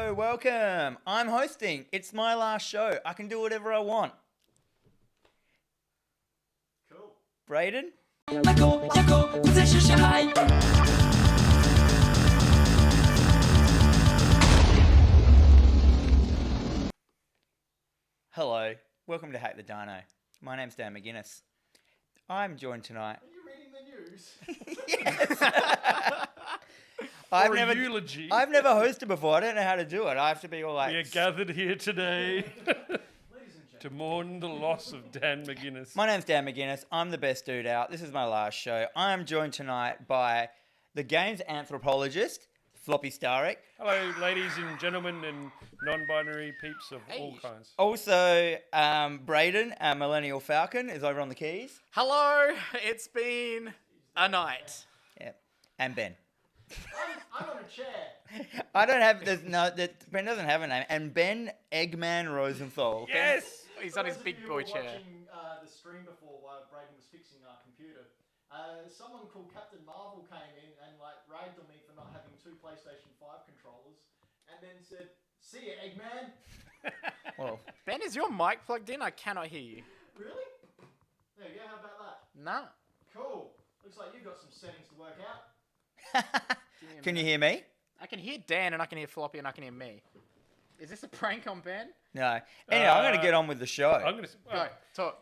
Hello, welcome. I'm hosting. It's my last show. I can do whatever I want. Cool. Braden? Hello, welcome to Hack The Dino. My name's Dan McGuinness. I'm joined tonight. Are you reading the news? Yes. I've never hosted before. I don't know how to do it. I have to be all like... We are gathered here today to mourn the loss of Dan McGuinness. My name's Dan McGuinness. I'm the best dude out. This is my last show. I am joined tonight by the game's anthropologist, Floppy Starrick. Hello, ladies and gentlemen and non-binary peeps of all kinds. Also, Braden, our Millennial Falcon, is over on the keys. Hello, it's been a night. Yeah. And Ben. I'm on a chair. I don't have... Ben doesn't have a name. And Ben Eggman Rosenthal. Yes! He's on his big boy chair. Watching the stream before while Braden was fixing our computer. Someone called Captain Marvel came in and ragged on me for not having 2 PlayStation 5 controllers, and then said, "See ya, Eggman." Well, Ben, is your mic plugged in? I cannot hear you. Really? There you go. How about that? Nah. Cool. Looks like you've got some settings to work out. can you hear me? I can hear Dan and I can hear Floppy and I can hear me. Is this a prank on Ben? No. Anyway, I'm going to get on with the show. I'm going to...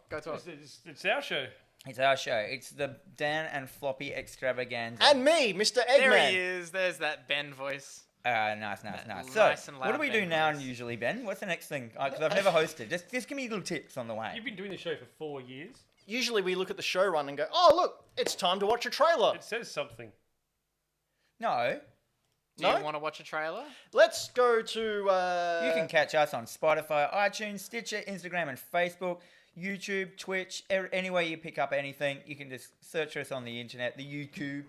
Go talk. It's our show. It's our show. It's the Dan and Floppy extravaganza. And me, Mr. Eggman. There he is. There's that Ben voice. Nice. Nice So, and what do loud we do Ben now voice. usually, Ben? What's the next thing? Because I've never hosted. Just give me little tips on the way. You've been doing the show for 4 years. Usually we look at the show run and go, "Oh, look, it's time to watch a trailer." It says something. No. Do No? you want to watch a trailer? Let's go to... You can catch us on Spotify, iTunes, Stitcher, Instagram, and Facebook, YouTube, Twitch, any way you pick up anything. You can just search us on the internet, the YouTubes.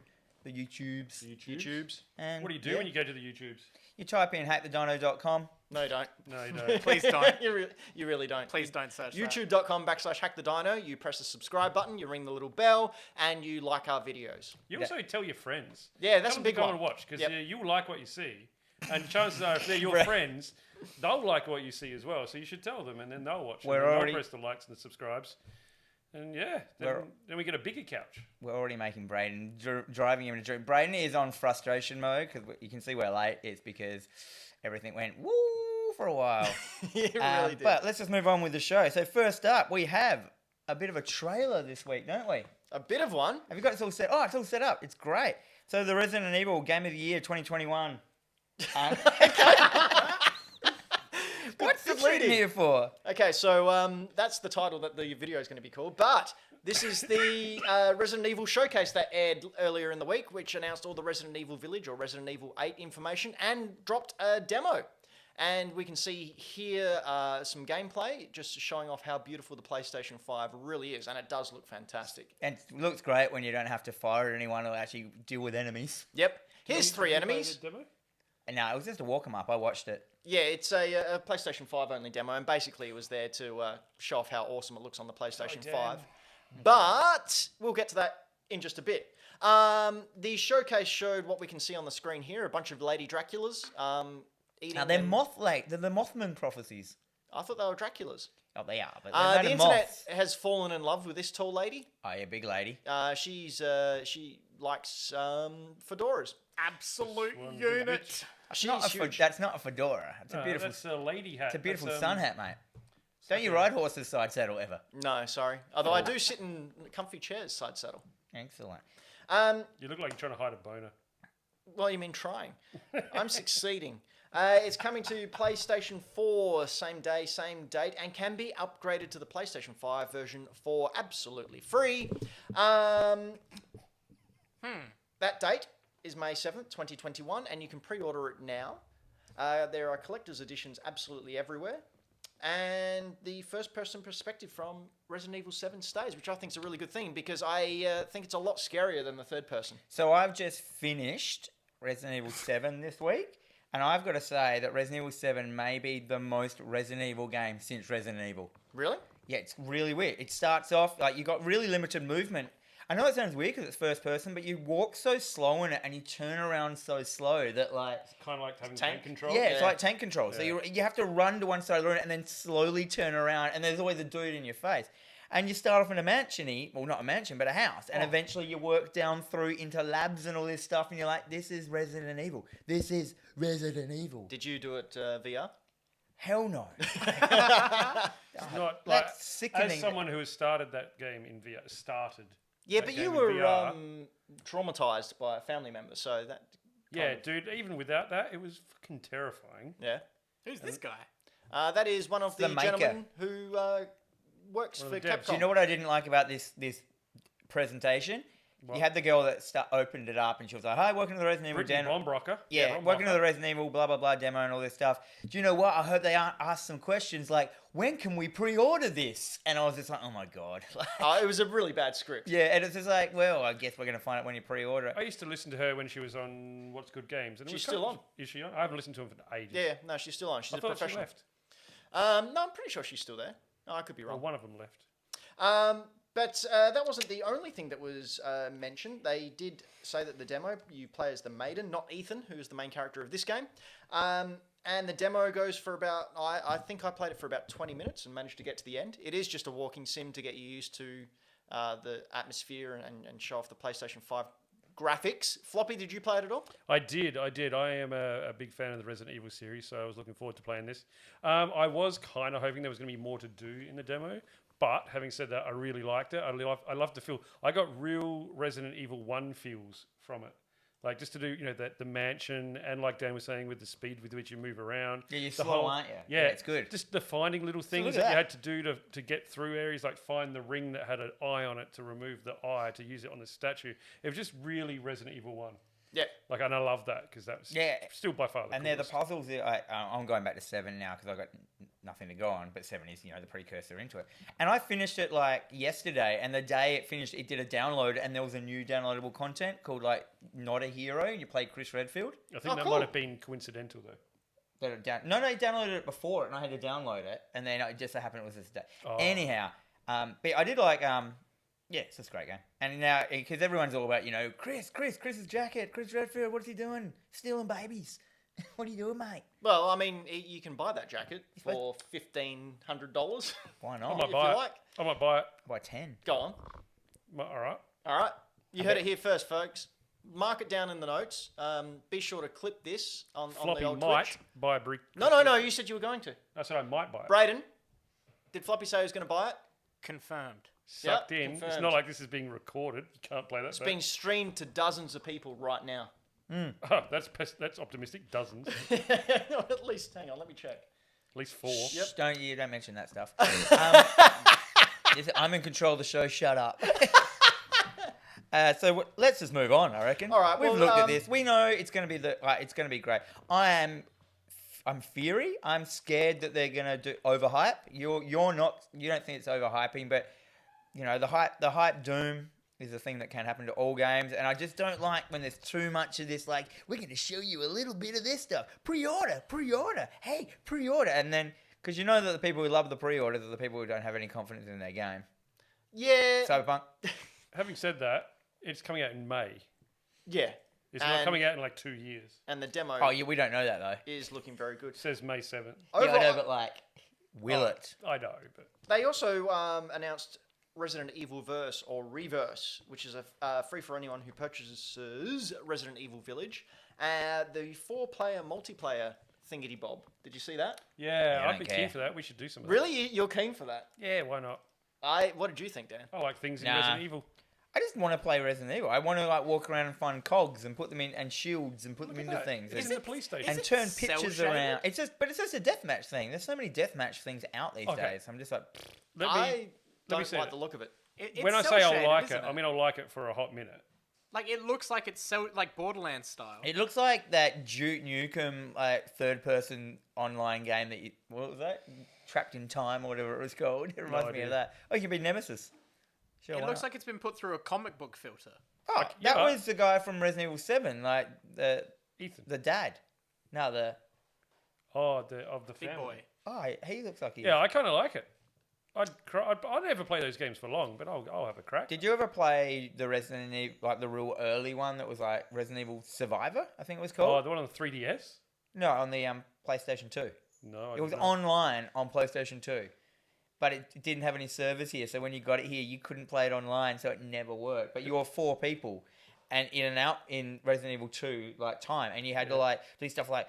YouTubes. And What do you do when you go to the YouTubes? You type in hackthedino.com. No, don't. No, you don't. Please don't. You really don't. Please don't search that. YouTube.com/HackTheDino. You press the subscribe button, you ring the little bell, and you like our videos. You also tell your friends. Yeah, that's Tell a them big to go one. and watch, because Yep. you like what you see. And chances are, if they're your Right. friends, they'll like what you see as well. So you should tell them, and then they'll watch it. We're And already- they'll press the likes and the subscribes. And yeah, We're- then we get a bigger couch. We're already making Braden, driving him to drink. Braden is on frustration mode because you can see we're late. It's because everything went woo for a while. It really did. But let's just move on with the show. So first up, we have a bit of a trailer this week, don't we? A bit of one. Have you got it all set? Oh, it's all set up. It's great. So the Resident Evil Game of the Year 2021. What's the lead leading. here for? Okay, so that's the title that the video is going to be called. But this is the Resident Evil showcase that aired earlier in the week, which announced all the Resident Evil Village or Resident Evil 8 information and dropped a demo. And we can see here some gameplay, just showing off how beautiful the PlayStation 5 really is. And it does look fantastic. And it looks great when you don't have to fire at anyone or actually deal with enemies. Yep. Here's 3 Did you play enemies. the demo? And no, it was just a walk 'em up. I watched it. Yeah, it's a PlayStation 5 only demo, and basically it was there to show off how awesome it looks on the PlayStation damn. 5. But we'll get to that in just a bit. The showcase showed what we can see on the screen here, a bunch of Lady Draculas eating Now, they're them. They're the Mothman prophecies. I thought they were Draculas. Oh, they are. But The they're internet moths. has fallen in love with this tall lady. Oh, yeah, big lady. She likes fedoras. Absolute One big unit. bitch. That's She's huge. That's not a fedora. It's a No, beautiful. that's a lady hat. It's a beautiful That's, sun hat, mate. Don't you ride horses side saddle ever? No, sorry. Although I do sit in comfy chairs side saddle. Excellent. You look like you're trying to hide a boner. Well, you mean trying? I'm succeeding. It's coming to PlayStation 4 same day, same date, and can be upgraded to the PlayStation 5 version for absolutely free. That date is May 7th, 2021, and you can pre-order it now. There are collector's editions absolutely everywhere. And the first-person perspective from Resident Evil 7 stays, which I think is a really good thing because I think it's a lot scarier than the third person. So I've just finished Resident Evil 7 this week, and I've got to say that Resident Evil 7 may be the most Resident Evil game since Resident Evil. Really? Yeah, it's really weird. It starts off, like, you got really limited movement I know it sounds weird because it's first person, but you walk so slow in it and you turn around so slow that like... It's kind of like having tank. tank control. Yeah, it's like tank control. So Yeah. you have to run to one side of the room and then slowly turn around, and there's always a dude in your face. And you start off in a mansion-y, well, not a mansion, but a house. And eventually you work down through into labs and all this stuff, and you're like, this is Resident Evil. This is Resident Evil. Did you do it VR? Hell no. It's not like, That's sickening. as someone who has started that game in VR, Yeah, that but game you in were VR. traumatized by a family member, so that... Yeah, dude, even without that, it was fucking terrifying. Yeah. Who's this guy? That is one of the the maker. gentlemen who works One for of the devs. Capcom. Do you know what I didn't like about this presentation? What? You had the girl that opened it up, and she was like, "Hi, welcome to the Resident Evil Brittany demo." Bombrocker. Yeah, welcome to the Resident Evil blah blah blah demo and all this stuff. Do you know what? I hope they ask some questions like, "When can we pre-order this?" And I was just like, "Oh my god!" It was a really bad script. Yeah, and it's just like, well, I guess we're gonna find out when you pre-order it. I used to listen to her when she was on What's Good Games. And it She's was still on. Is she on? I haven't listened to her for ages. Yeah, no, she's still on. She's I a thought she professional. left. No, I'm pretty sure she's still there. No, I could be Well, wrong. one of them left. But that wasn't the only thing that was mentioned. They did say that the demo, you play as the Maiden, not Ethan, who is the main character of this game. And the demo goes for about, I think I played it for about 20 minutes and managed to get to the end. It is just a walking sim to get you used to the atmosphere and show off the PlayStation 5 graphics. Floppy, did you play it at all? I did. I am a big fan of the Resident Evil series, so I was looking forward to playing this. I was kind of hoping there was going to be more to do in the demo, but having said that, I really liked it. I love the feel. I got real Resident Evil 1 feels from it. Like just to do, the mansion, and like Dan was saying, with the speed with which you move around. Yeah, you're the slow, aren't you? Yeah, it's good. Just the finding little things look that at you that. had to do to get through areas, like find the ring that had an eye on it to remove the eye to use it on the statue. It was just really Resident Evil 1. Yeah. Like, and I love that because that's still by far the And they're the coolest. puzzles. I'm going back to 7 now because I've got nothing to go on. But 7 is, the precursor into it. And I finished it like yesterday. And the day it finished, it did a download. And there was a new downloadable content called like Not a Hero. And you played Chris Redfield. I think that cool. might have been coincidental though. No, he downloaded it before it, and I had to download it. And then it just so happened it was this day. Oh. Anyhow, but I did like yeah, it's just a great game. And now, because everyone's all about, Chris's jacket, Chris Redfield, what's he doing? Stealing babies. What are you doing, mate? Well, I mean, you can buy that jacket for $1,500. Why I not? might If buy you it. like. I might buy it. Buy 10. Go on. All right. All right. You heard it here first, folks. Mark it down in the notes. Be sure to clip this on the Floppy old might Twitch. buy a brick. No. You said you were going to. I said I might buy it. Braden, did Floppy say he was going to buy it? Confirmed. Sucked Yep, in. It's confirmed. not like this is being recorded. You can't play that. It's being streamed to dozens of people right now. Oh, that's optimistic. Dozens. At least, hang on, let me check. At least 4. Yep. Don't mention that stuff. I'm in control of the show. Shut up. Let's just move on. I reckon. All right, We've well, looked at this. We know it's going to be it's going to be great. I'm fiery. I'm scared that they're going to do overhype. You're not. You don't think it's overhyping, but the hype doom is a thing that can happen to all games, and I just don't like when there's too much of this. Like, we're going to show you a little bit of this stuff. Pre-order. Hey, pre-order, and then because that the people who love the pre-orders are the people who don't have any confidence in their game. Yeah. Cyberpunk. Having said that, it's coming out in May. Yeah. It's not coming out in like 2 years. And the demo Oh, yeah, we don't know that though. is looking very good. It says May 7th. Yeah, I know, Overall, but like, will it? I know, but they also announced Resident Evil Verse or Reverse, which is a free for anyone who purchases Resident Evil Village. The 4-player multiplayer thingy bob. Did you see that? yeah, I I'd don't be care. keen for that. We should do some of that. Really? You're keen for that? Yeah, why not? What did you think, Dan? I like things in Nah. Resident Evil. I just want to play Resident Evil. I want to like walk around and find cogs and put them in and shields and put them into things It's and, in the police station. and it turn cell pictures shaded? around. It's just a deathmatch thing. There's so many deathmatch things out these Okay. days. I'm just like, Let I me don't say like that. the look of it. When I say I like it, I mean I like it for a hot minute. Like, it looks like it's so, like, Borderlands style. it looks like that Duke Nukem third-person online game that what was that? Trapped in Time or whatever it was called. It reminds me idea. of that. Oh, you could be Nemesis. Sure, It why looks not? like it's been put through a comic book filter. Oh, yeah. that was the guy from Resident Evil 7, like Ethan. the dad. No, the Of the Big family. boy. he looks like he. Yeah, I kind of like it. I'd never play those games for long, but I'll have a crack. Did you ever play the Resident Evil, like the real early one that was like Resident Evil Survivor? I think it was Oh, called. the one on the 3DS? No, on the PlayStation 2. No, It was online on PlayStation 2, but it didn't have any servers here. So when you got it here, you couldn't play it online, so it never worked. But you were 4 people, and in and out in Resident Evil 2 like time, and you had to like do stuff like,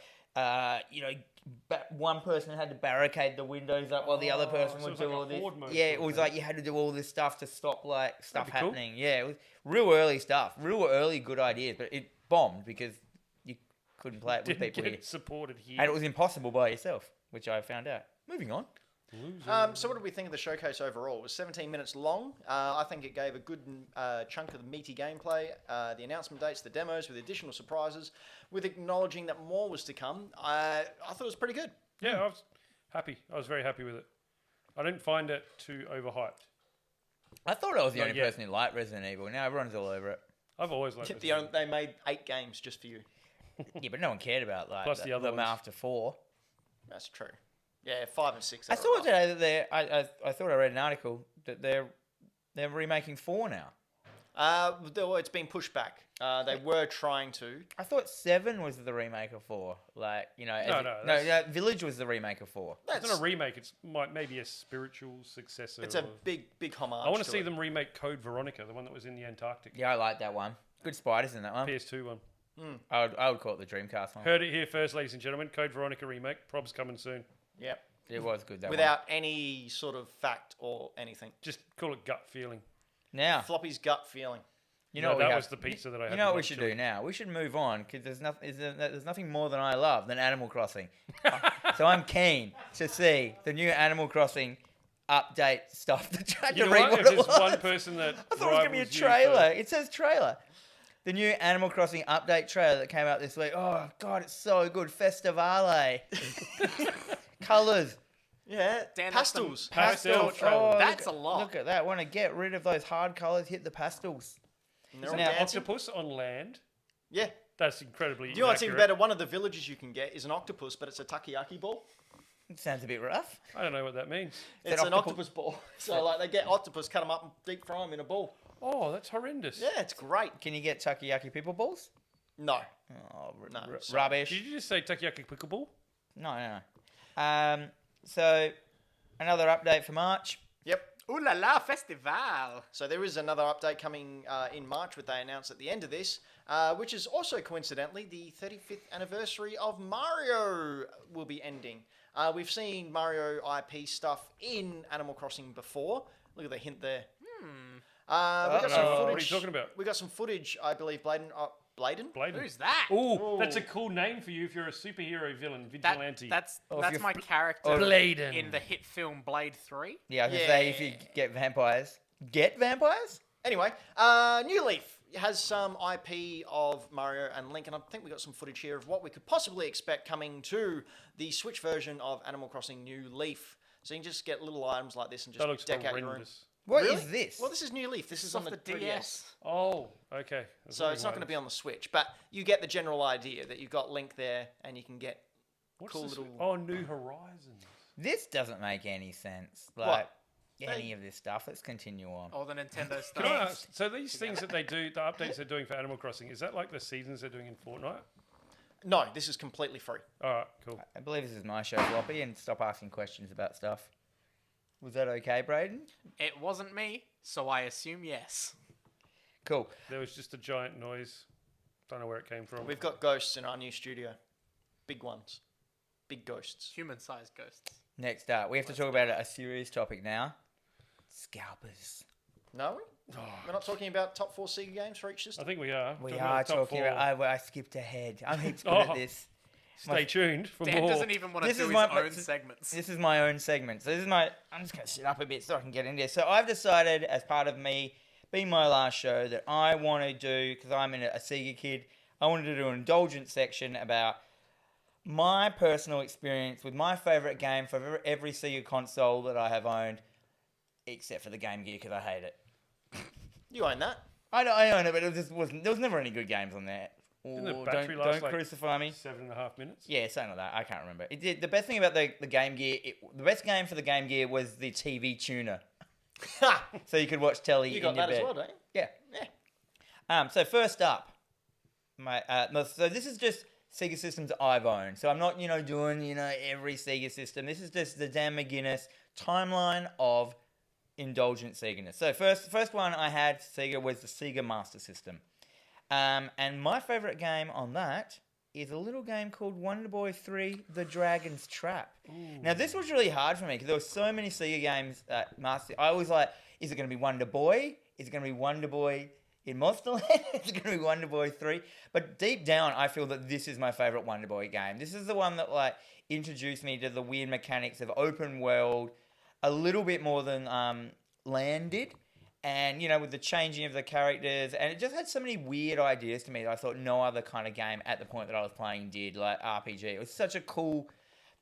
one person had to barricade the windows up while the other person so would it's do like a all this. horde mode Yeah, sort it of was thing. like you had to do all this stuff to stop like stuff That'd be cool. happening. Yeah, it was real early stuff, real early good ideas, but it bombed because you couldn't play it with Didn't people get here, supported here. and it was impossible by yourself, which I found out. Moving on. So what did we think of the showcase overall? It was 17 minutes long. I think it gave a good chunk of the meaty gameplay, the announcement dates, the demos with additional surprises, with acknowledging that more was to come. I thought it was pretty good. Yeah, I was happy. I was very happy with it. I didn't find it too overhyped. I thought I was the Not only yet. person who liked Resident Evil. Now everyone's all over it. I've always liked it. They made 8 games just for you. Yeah, but no one cared about like Plus the other them ones. after 4. That's true. Yeah, 5 and 6. I saw today that I thought I read an article that they're remaking 4 now. It's been pushed back. They were trying to. I thought 7 was the remake of 4. Like, Village was the remake of 4. It's not a remake. It's maybe a spiritual successor. It's a or- big homage. I want to see it. them remake Code Veronica, the one that was in the Antarctic. Yeah, I like that one. Good spiders in that one. PS2 one. I would call it the Dreamcast one. Heard it here first, ladies and gentlemen. Code Veronica remake. Prob's coming soon. Yep. It was good, that Without any sort of fact or anything. Just call it gut feeling. one. Now, Floppy's gut feeling. you know No, what we that have- was the pizza that I had. You know for what we lunch should today. do now? We should move on because there's nothing more than I love than Animal Crossing. So I'm keen to see the new Animal Crossing update stuff. I had You to know read what? what If it there's was. one person that I thought it was going to be a rivals you for- trailer. It says trailer. The new Animal Crossing update trailer that came out this week. Oh, God, it's so good. Festivale. Colours. Yeah. Dan, that's some Pastels. Pastel trailer. Oh, That's look a lot. Look at that. Want to get rid of those hard colours, hit the pastels. And they're all Now, dancing. Octopus on land. Yeah. That's incredibly. You know what's even inaccurate. better? One of the villages you can get is an octopus, but it's a takoyaki ball. It sounds a bit rough. I don't know what that means. It's an octopus- octopus ball. So like they get octopus, cut them up, and deep fry them in a ball. Oh, that's horrendous. Yeah, it's great. Can you get takoyaki people balls? No. Oh, No, sorry. rubbish. Did you just say takoyaki pickleball? No. So, another update for March. Yep. Ooh la la, festival. So there is another update coming in March, which they announced at the end of this, which is also coincidentally the 35th anniversary of Mario will be ending. We've seen Mario IP stuff in Animal Crossing before. Look at the hint there. We got some Uh-oh. footage. What are you talking about? We got some footage, I believe, Bladen. Bladen. Who's that? Ooh, that's a cool name for you if you're a superhero villain, vigilante. That's Or if that's you're my character Bladen. in the hit film Blade 3. Yeah, I was going to say if you get vampires. Get vampires? Anyway, New Leaf has some IP of Mario and Link, and I think we got some footage here of what we could possibly expect coming to the Switch version of Animal Crossing New Leaf. So you can just get little items like this and just that looks deck out your room. horrendous. What is Really? this? Well, this is New Leaf. This is It's on off the the 3DS. DS. Oh, okay. That's So really it's not going to nice. be on the Switch, but you get the general idea that you've got Link there and you can get What's cool this? little... Oh, New Horizons. This doesn't make any sense. What? Like, any of this stuff. Let's continue on. All the Nintendo stuff. Can I ask, so these things that they do, the updates they're doing for Animal Crossing, is that like the seasons they're doing in Fortnite? No, this is completely free. All right, cool. I believe this is my show, Floppy, and stop asking questions about stuff. Was that okay, Braden? It wasn't me, so I assume yes. Cool. There was just a giant noise. Don't know where it came from. We've got ghosts in our new studio. Big ones. Big ghosts. Human-sized ghosts. Next up, we have to talk about a serious topic now. Scalpers. No? We're not talking about top 4 Sega games for each I system? think we are. We Talking are about the top talking four. about... I skipped ahead. I'm heaps good Oh. at this. Stay tuned for Dan more. doesn't even want to This do is his my- own segments. This is my own segment. So this is my... I'm just going to sit up a bit so I can get in there. So I've decided, as part of me being my last show, that I want to do, because I'm a Sega kid, I wanted to do an indulgence section about my personal experience with my favourite game for every Sega console that I have owned, except for the Game Gear, because I hate it. You own that. I own it, but it just wasn't... There was never any good games on there. Didn't the Or battery don't last like crucify me. 7.5 minutes? Yeah, something like that. I can't remember. It did. The best thing about the Game Gear, the best game for the Game Gear was the TV tuner. So you could watch telly You got in your that bed. as well, don't you? Yeah. Yeah. So first up, so this is just Sega systems I've owned. So I'm not, doing, every Sega system. This is just the Dan McGuinness timeline of indulgent Seganess. So first one I had Sega was the Sega Master System. And my favorite game on that is a little game called Wonder Boy 3: The Dragon's Trap. Ooh. Now this was really hard for me because there were so many Sega games Master. I was like, is it going to be Wonder Boy? Is it going to be Wonder Boy in Monster Land? Is it going to be Wonder Boy 3? But deep down, I feel that this is my favorite Wonder Boy game. This is the one that introduced me to the weird mechanics of open world a little bit more than Land did. And, with the changing of the characters, and it just had so many weird ideas to me that I thought no other kind of game at the point that I was playing did, like RPG. It was such a cool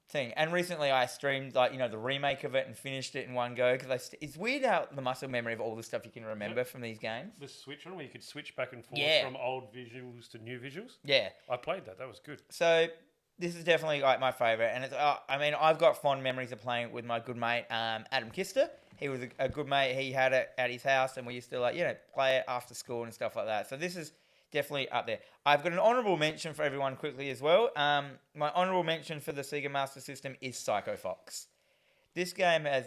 thing. And recently I streamed, the remake of it and finished it in one go, because it's weird how the muscle memory of all the stuff you can remember from these games. The Switch one where you could switch back and forth Yeah. from old visuals to new visuals? Yeah. I played that. That was good. So this is definitely my favourite. And it's, I've got fond memories of playing it with my good mate, Adam Kister. He was a good mate. He had it at his house, and we used to play it after school and stuff like that. So this is definitely up there. I've got an honourable mention for everyone quickly as well. My honourable mention for the Sega Master System is Psycho Fox. This game has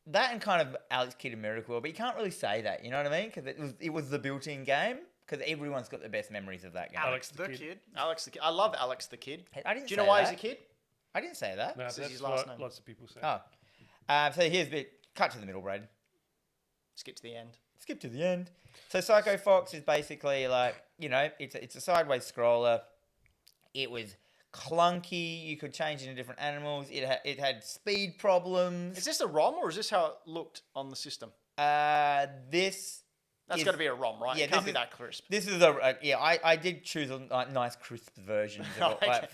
that and kind of Alex Kidd and Miracle, but you can't really say that. You know what I mean? Because it was the built-in game. Because everyone's got the best memories of that game. Alex the Kid. Alex the Kid. I love Alex the Kid. I didn't. Do you say know why that. he's a kid? I didn't say that. No, This is that's his last what name. lots of people say. So here's a bit. Cut to the middle, Brad. Skip to the end. Skip to the end. So Psycho Fox is basically it's a sideways scroller. It was clunky. You could change into different animals. It had speed problems. Is this a ROM or is this how it looked on the system? This That's got to be a ROM, right? Yeah, It can't this be is- that crisp. This is I did choose a nice crisp version of it, Okay.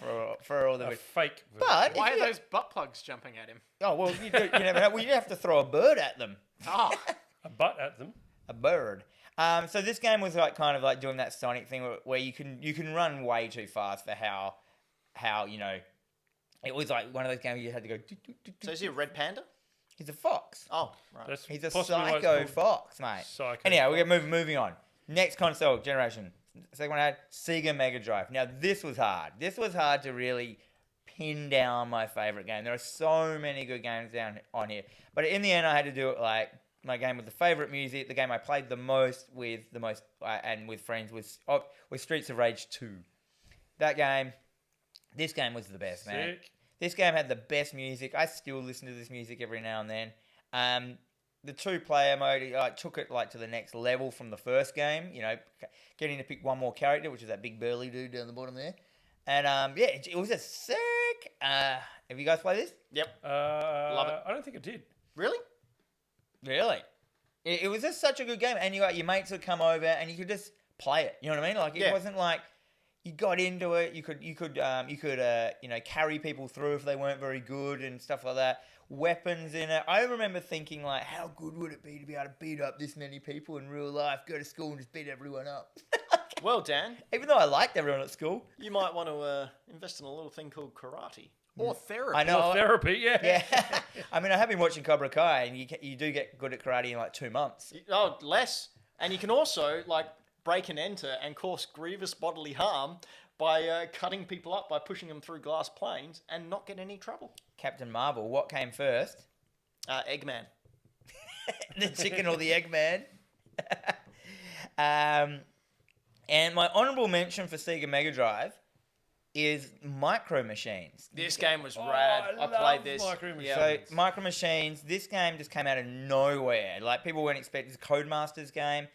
for all the. A fake version. But Why if are you- those butt plugs jumping at him? Oh well, you never know. Well, you have to throw a bird at them. Oh, A butt at them. A bird. So this game was kind of doing that Sonic thing where you can run way too fast for how it was one of those games you had to go. So is he a red panda? He's a fox. Oh, right. That's He's a possibly why it's psycho called fox, mate. Psycho Anyhow, Fox. we're moving on. Next console generation. Second one I had Sega Mega Drive. Now this was hard. This was hard to really pin down my favorite game. There are so many good games down on here, but in the end, I had to do it my game with the favorite music. The game I played the most and with friends was Streets of Rage 2. This game was the best, man. Sick. This game had the best music. I still listen to this music every now and then. The two-player mode took it to the next level from the first game. Getting to pick one more character, which is that big burly dude down the bottom there. And it was just sick. Have you guys played this? Yep. Love it. I don't think I did. Really? Really? It was just such a good game, and your mates would come over, and you could just play it. You know what I mean? It wasn't like you got into it. You could carry people through if they weren't very good and stuff like that. Weapons in it. I remember thinking how good would it be to be able to beat up this many people in real life? Go to school and just beat everyone up. Well, Dan, Even though I liked everyone at school. you might want to invest in a little thing called karate. or therapy. I know. Or therapy, yeah. Yeah. I have been watching Cobra Kai, and you do get good at karate in 2 months. Oh, less. And you can also break and enter and cause grievous bodily harm by cutting people up by pushing them through glass planes and not get any trouble. Captain Marvel, what came first? Eggman. The chicken or the egg, man? And my honourable mention for Sega Mega Drive is Micro Machines. This game was rad. I played this. Micro Machines. So Micro Machines, this game just came out of nowhere. People weren't expecting. It's a Codemasters game.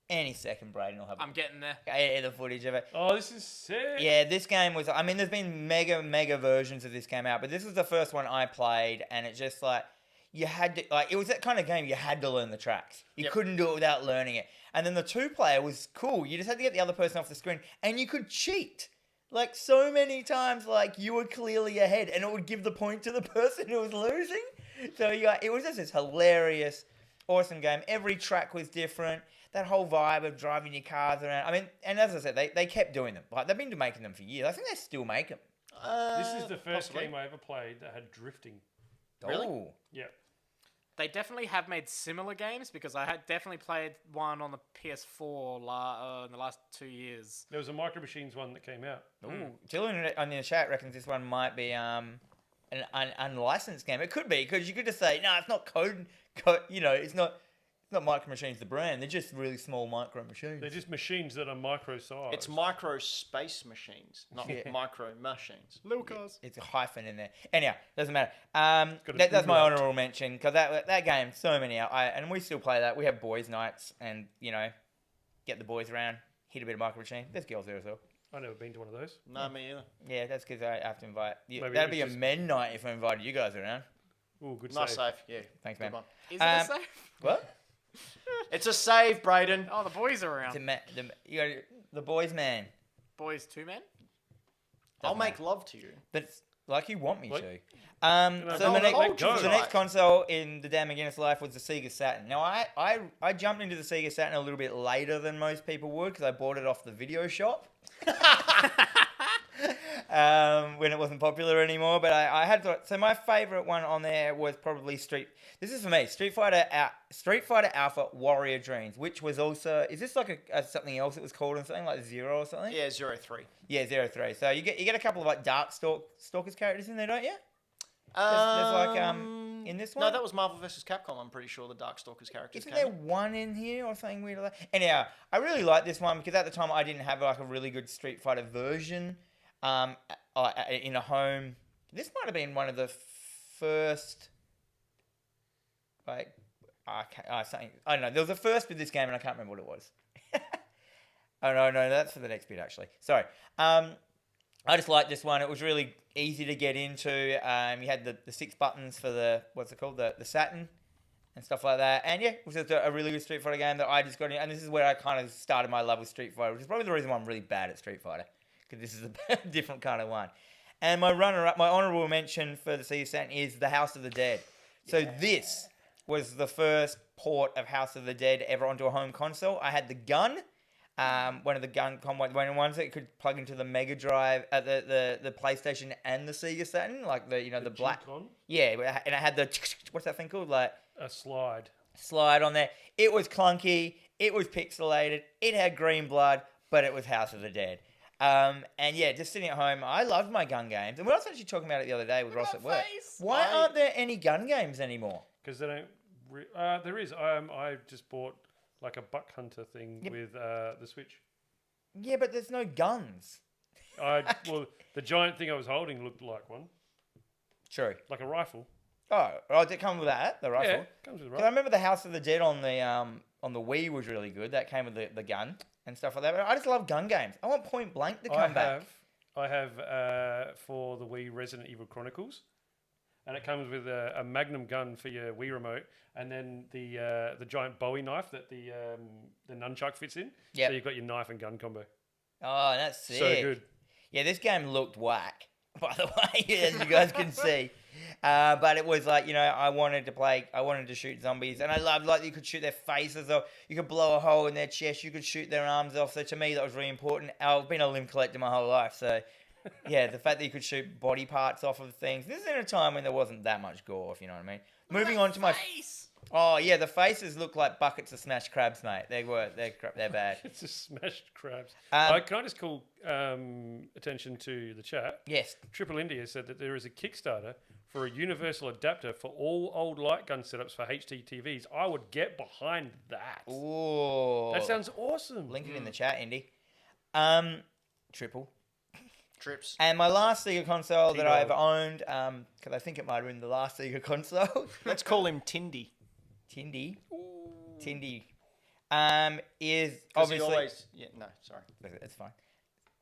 Any second, Braden will have I'm getting there. the footage of it. Oh, this is sick. Yeah, this game was. There's been mega versions of this game out, but this was the first one I played, and it just you had to it was that kind of game you had to learn the tracks. You couldn't do it without learning it. And then the 2-player was cool. You just had to get the other person off the screen, and you could cheat. So many times, you were clearly ahead, and it would give the point to the person who was losing. So it was just this hilarious, awesome game. Every track was different. that whole vibe of driving your cars around. I mean, and as I said, they kept doing them. Like they've been making them for years. I think they still make them. This is the first possibly. game I ever played that had drifting. Really? Oh. Yeah. They definitely have made similar games because I had definitely played one on the PS4 in the last 2 years. There was a Micro Machines one that came out. Ooh. Dylan on the chat reckons this one might be an unlicensed game. It could be because you could just say, no, it's not code. You know, it's not Micro Machines, the brand. They're just really small micro machines. They're just machines that are micro size. It's micro space machines, not micro machines. Little cars. It's a hyphen in there. Anyhow, doesn't matter. got a That's my umlaut. honourable mention because that game, so many out. And we still play that. We have boys' nights and, you know, get the boys around, hit a bit of Micro Machine. There's girls there as well. I've never been to one of those. No, me either. Yeah, that's because I have to invite you. Maybe That'd it's be a just- men night if I invited you guys around. Oh, good Nice save. save. Yeah. Thanks, Good man. one. Is it a Um, safe? What? It's a save, Brayden. Oh, the boys are around. You got the boys' man. Boys, 2 men? I'll Doesn't make matter. love to you. But it's like you want me Like- to. I So the hold you next, the right? next console in the Dan McGuinness life was the Sega Saturn. Now, I jumped into the Sega Saturn a little bit later than most people would because I bought it off the video shop. When it wasn't popular anymore, but I had to. So my favorite one on there was probably This is for me, Street Fighter Alpha Warrior Dreams, which was also. Is this like a something else it was called, or something like Zero or something? Yeah, 0-3. Yeah, 0-3. So you get a couple of like Stalkers characters in there, don't you? There's like in this one. No, that was Marvel vs. Capcom. I'm pretty sure the Darkstalkers characters Isn't came there in. one in here or something weird like that? Anyhow, I really like this one because at the time I didn't have like a really good Street Fighter version in a home. This might have been one of the first, like, something. I don't know. There was a first with this game and I can't remember what it was. Oh, no, that's for the next bit actually. Sorry. I just liked this one. It was really easy to get into. You had the 6 buttons for the, what's it called? The Saturn and stuff like that. And yeah, it was just a really good Street Fighter game that I just got in. And this is where I kind of started my love with Street Fighter, which is probably the reason why I'm really bad at Street Fighter. Because this is a different kind of one. And my runner-up, my honourable mention for the Sega Saturn is The House of the Dead. So this was the first port of House of the Dead ever onto a home console. I had the gun. One of the gun ones that could plug into the Mega Drive, the PlayStation and the Sega Saturn, like the black. G-Con? Yeah, and I had the what's that thing called? Like A slide. slide on there. It was clunky. It was pixelated. It had green blood, but it was House of the Dead. And yeah, just sitting at home, I loved my gun games. And we were actually talking about it the other day with Ross at work. Why aren't there any gun games anymore? Because they don't... there is. I just bought like a Buck Hunter thing with the Switch. Yeah, but there's no guns. Well, the giant thing I was holding looked like one. True. Like a rifle. Oh, did it come with that? The rifle? Yeah, comes with a 'Cause I rifle. remember the House of the Dead on the Wii was really good. That came with the gun and stuff like that. But I just love gun games. I want Point Blank to come back. I have for the Wii Resident Evil Chronicles, and it comes with a Magnum gun for your Wii remote, and then the giant Bowie knife that the nunchuck fits in. Yep. So you've got your knife and gun combo. Oh, that's sick. So good. Yeah, this game looked whack, by the way, as you guys can see. But it was like, I wanted to shoot zombies, and I loved like you could shoot their faces off, you could blow a hole in their chest, you could shoot their arms off. So to me, that was really important. I've been a limb collector my whole life, so yeah, the fact that you could shoot body parts off of things. This is in a time when there wasn't that much gore, if you know what I mean. Moving on to my face. Oh yeah, the faces look like buckets of smashed crabs, mate. They're bad. It's just smashed crabs. Um, I can I just call attention to the chat. Yes. Triple India said that there is a Kickstarter for a universal adapter for all old light gun setups for HD TVs. I would get behind that. Ooh. That sounds awesome. Link it in the chat, Indy. Triple. Trips. And my last Sega console that T-Dog. I've owned, because I think it might have been the last Sega console, Let's call him Tindy. Tindy, is 'Cause he obviously. always... Yeah, no, sorry. It's fine.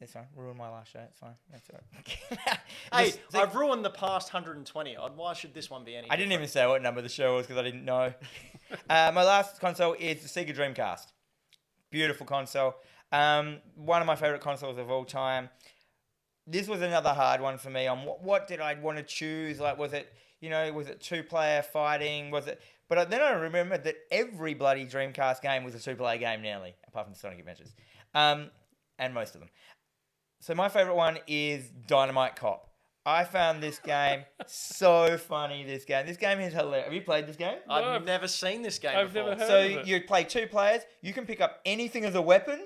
It's fine. Ruined my last show. It's fine. That's all right. Hey, This- I've ruined the past 120 odd. Why should this one be any I didn't even different? say what number the show was because I didn't know. My last console is the Sega Dreamcast. Beautiful console. One of my favorite consoles of all time. This was another hard one for me on what did I want to choose? Like, was it 2-player fighting? Was it But then I remembered that every bloody Dreamcast game was a two-player game nearly, apart from Sonic Adventures. And most of them. So my favourite one is Dynamite Cop. I found this game so funny, this game. This game is hilarious. Have you played this game? I've never seen this game I've before. never heard So of it. you play two players. You can pick up anything as a weapon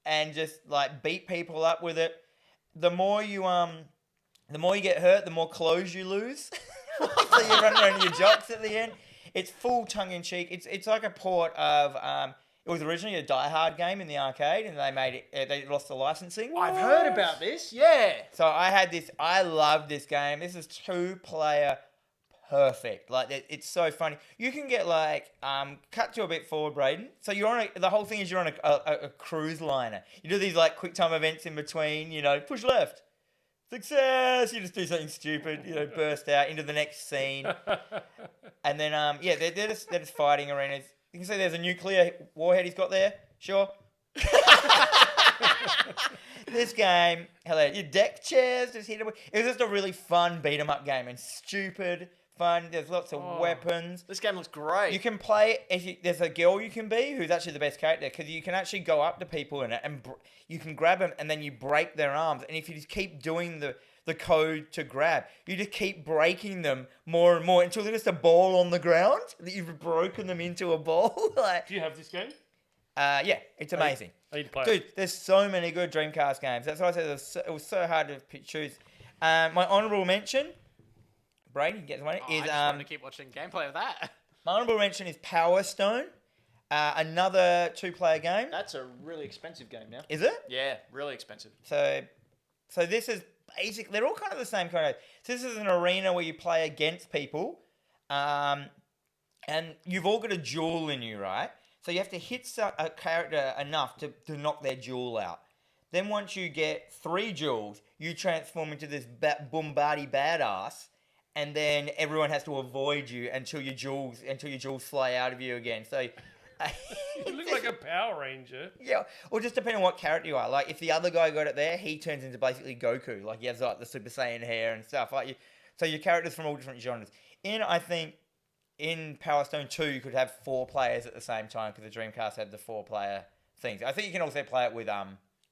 and just like beat people up with it. The more you get hurt, the more clothes you lose. So you run around your jocks at the end. It's full tongue in cheek. It's like a port of it was originally a Die Hard game in the arcade, and they made it. They lost the licensing. I've heard about this. Yeah. So I had this. I love this game. This is two-player perfect. Like it's so funny. You can get like cut to a bit forward, Braden. So you're on the whole thing is you're on a cruise liner. You do these like quick time events in between. You know, push left. Success! You just do something stupid, you know, burst out into the next scene, and then they're just fighting arenas. You can see there's a nuclear warhead he's got there. Sure. This game, hilarious. Your deck chairs just hit him. It was just a really fun beat 'em up game and stupid fun. There's lots of weapons. This game looks great. You can play there's a girl you can be who's actually the best character because you can actually go up to people in it and you can grab them and then you break their arms. And if you just keep doing the code to grab, you just keep breaking them more and more until they're just a ball on the ground that you've broken them into a ball. Like, Do you have this game? yeah, it's amazing. I need to play it. Dude, there's so many good Dreamcast games. That's why I said it was so hard to choose. My honourable mention, Brady, you get one. I Is just wanted to keep watching gameplay of that. my honourable mention is Power Stone, another two-player game. That's a really expensive game now. Is it? Yeah, really expensive. So this is basic. They're all kind of the same kind of. So this is an arena where you play against people, and you've all got a jewel in you, right? So you have to hit a character enough to knock their jewel out. Then once you get 3 jewels, you transform into this Bombardi badass, and then everyone has to avoid you until your jewels fly out of you again. So You look like a Power Ranger. yeah, or just depending on what character you are. Like if the other guy got it there, he turns into basically Goku. Like he has like the Super Saiyan hair and stuff. So your characters from all different genres. I think in Power Stone 2 you could have 4 players at the same time because the Dreamcast had the 4-player things. I think you can also play it with what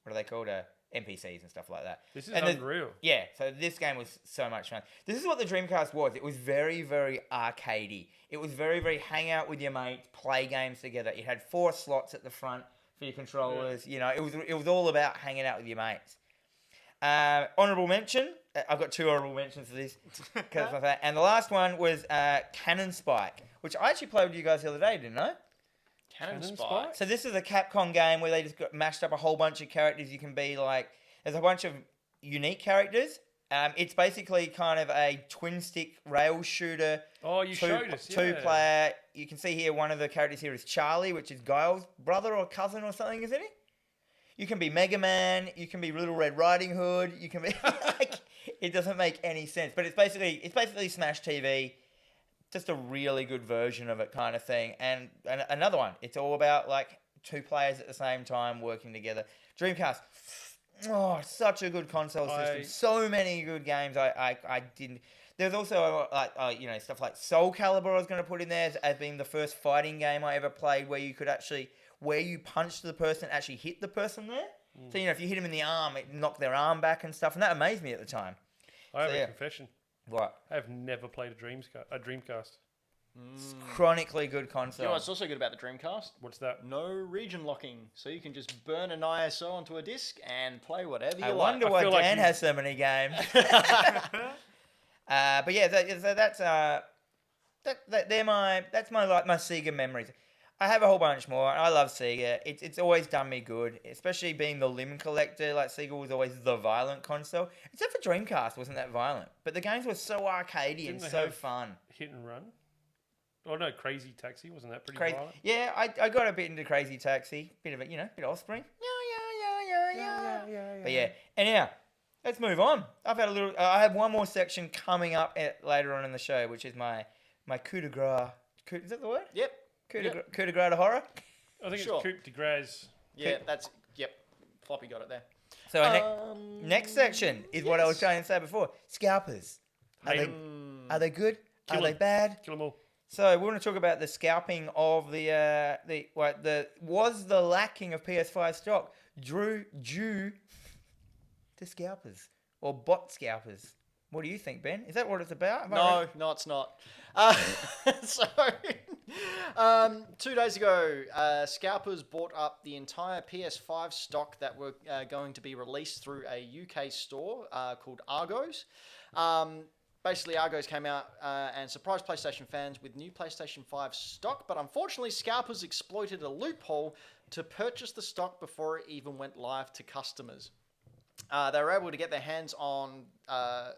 are they called? NPCs and stuff like that. This is And unreal. Yeah, so this game was so much fun. This is what the Dreamcast was. It was very, very arcadey. It was very, very hang out with your mates, play games together. It had 4 slots at the front for your controllers. Yeah. You know, it was all about hanging out with your mates. Honourable mention. I've got 2 honourable mentions for this. And the last one was Cannon Spike, which I actually played with you guys the other day, didn't I? Cannon Spike? Spike. So this is a Capcom game where they just mashed up a whole bunch of characters. You can be like, there's a bunch of unique characters. It's basically kind of a twin stick rail shooter. Oh, you showed us, yeah. 2-player. You can see here one of the characters here is Charlie, which is Guile's brother or cousin or something, isn't he? You can be Mega Man. You can be Little Red Riding Hood. You can be like, it doesn't make any sense, but it's basically Smash TV. Just a really good version of it kind of thing. And another one. It's all about like 2 players at the same time working together. Dreamcast. Oh, such a good console system. So many good games. I didn't. There's also like stuff like Soul Calibur I was going to put in there as being the first fighting game I ever played where you punched the person, actually hit the person there. So if you hit them in the arm, it knocked their arm back and stuff, and that amazed me at the time. I have a confession. What? I have never played a Dreamcast. It's chronically good console. You know what's also good about the Dreamcast? What's that? No region locking. So you can just burn an ISO onto a disc and play whatever you I like. wonder why feel like Dan you- has so many games. But yeah, that's my Sega memories. I have a whole bunch more. I love Sega. It's always done me good, especially being the limb collector. Like Sega was always the violent console, except for Dreamcast wasn't that violent. But the games were so arcadey and they so have fun. Hit and Run? Oh no, Crazy Taxi, wasn't that pretty Crazy, violent? yeah. I got a bit into Crazy Taxi, bit of Offspring. Yeah. But yeah, anyhow, let's move on. I have one more section coming up later on in the show, which is my coup de grace. Is that the word? Yep. Coup de grace de horror. I think Sure. it's Coupe de Graz. Yeah, yep. Floppy got it there. So next section is what I was trying to say before. Scalpers. Hate Are they good? Kill Are they 'em. bad? Kill them all. So we want to talk about the scalping of the lacking of PS5 stock due to scalpers or bot scalpers. What do you think, Ben? Is that what it's about? No, it's not. So, 2 days ago, scalpers bought up the entire PS5 stock that were going to be released through a UK store called Argos. Basically, Argos came out and surprised PlayStation fans with new PlayStation 5 stock, but unfortunately, scalpers exploited a loophole to purchase the stock before it even went live to customers. They were able to get their hands on the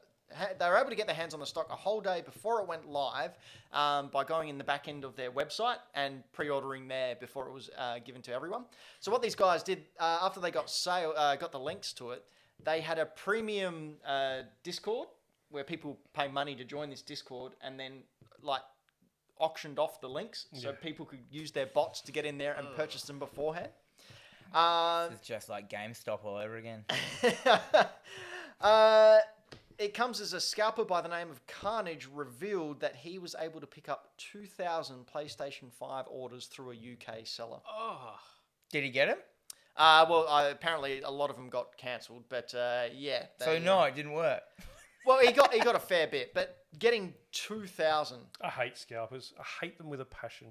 stock a whole day before it went live by going in the back end of their website and pre-ordering there before it was given to everyone. So what these guys did after they got the links to it, they had a premium Discord where people pay money to join this Discord and then auctioned off the links so people could use their bots to get in there and purchase them beforehand. It's just like GameStop all over again. It comes as a scalper by the name of Carnage revealed that he was able to pick up 2,000 PlayStation 5 orders through a UK seller. Oh. Did he get him? Apparently a lot of them got cancelled, but yeah. No, it didn't work. Well, he got a fair bit, but getting 2,000. I hate scalpers. I hate them with a passion.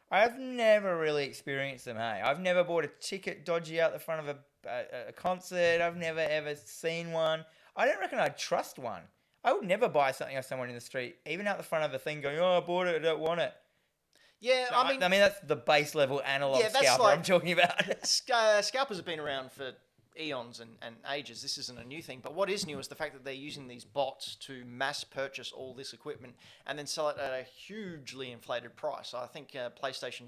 I've never really experienced them, hey. I've never bought a ticket dodgy out the front of a concert. I've never ever seen one. I don't reckon I'd trust one. I would never buy something off someone in the street, even out the front of a thing going, I bought it, I don't want it. Yeah, So, I mean, that's the base level analog scalper I'm talking about. Scalpers have been around for eons and ages. This isn't a new thing. But what is new is the fact that they're using these bots to mass purchase all this equipment and then sell it at a hugely inflated price. I think PlayStation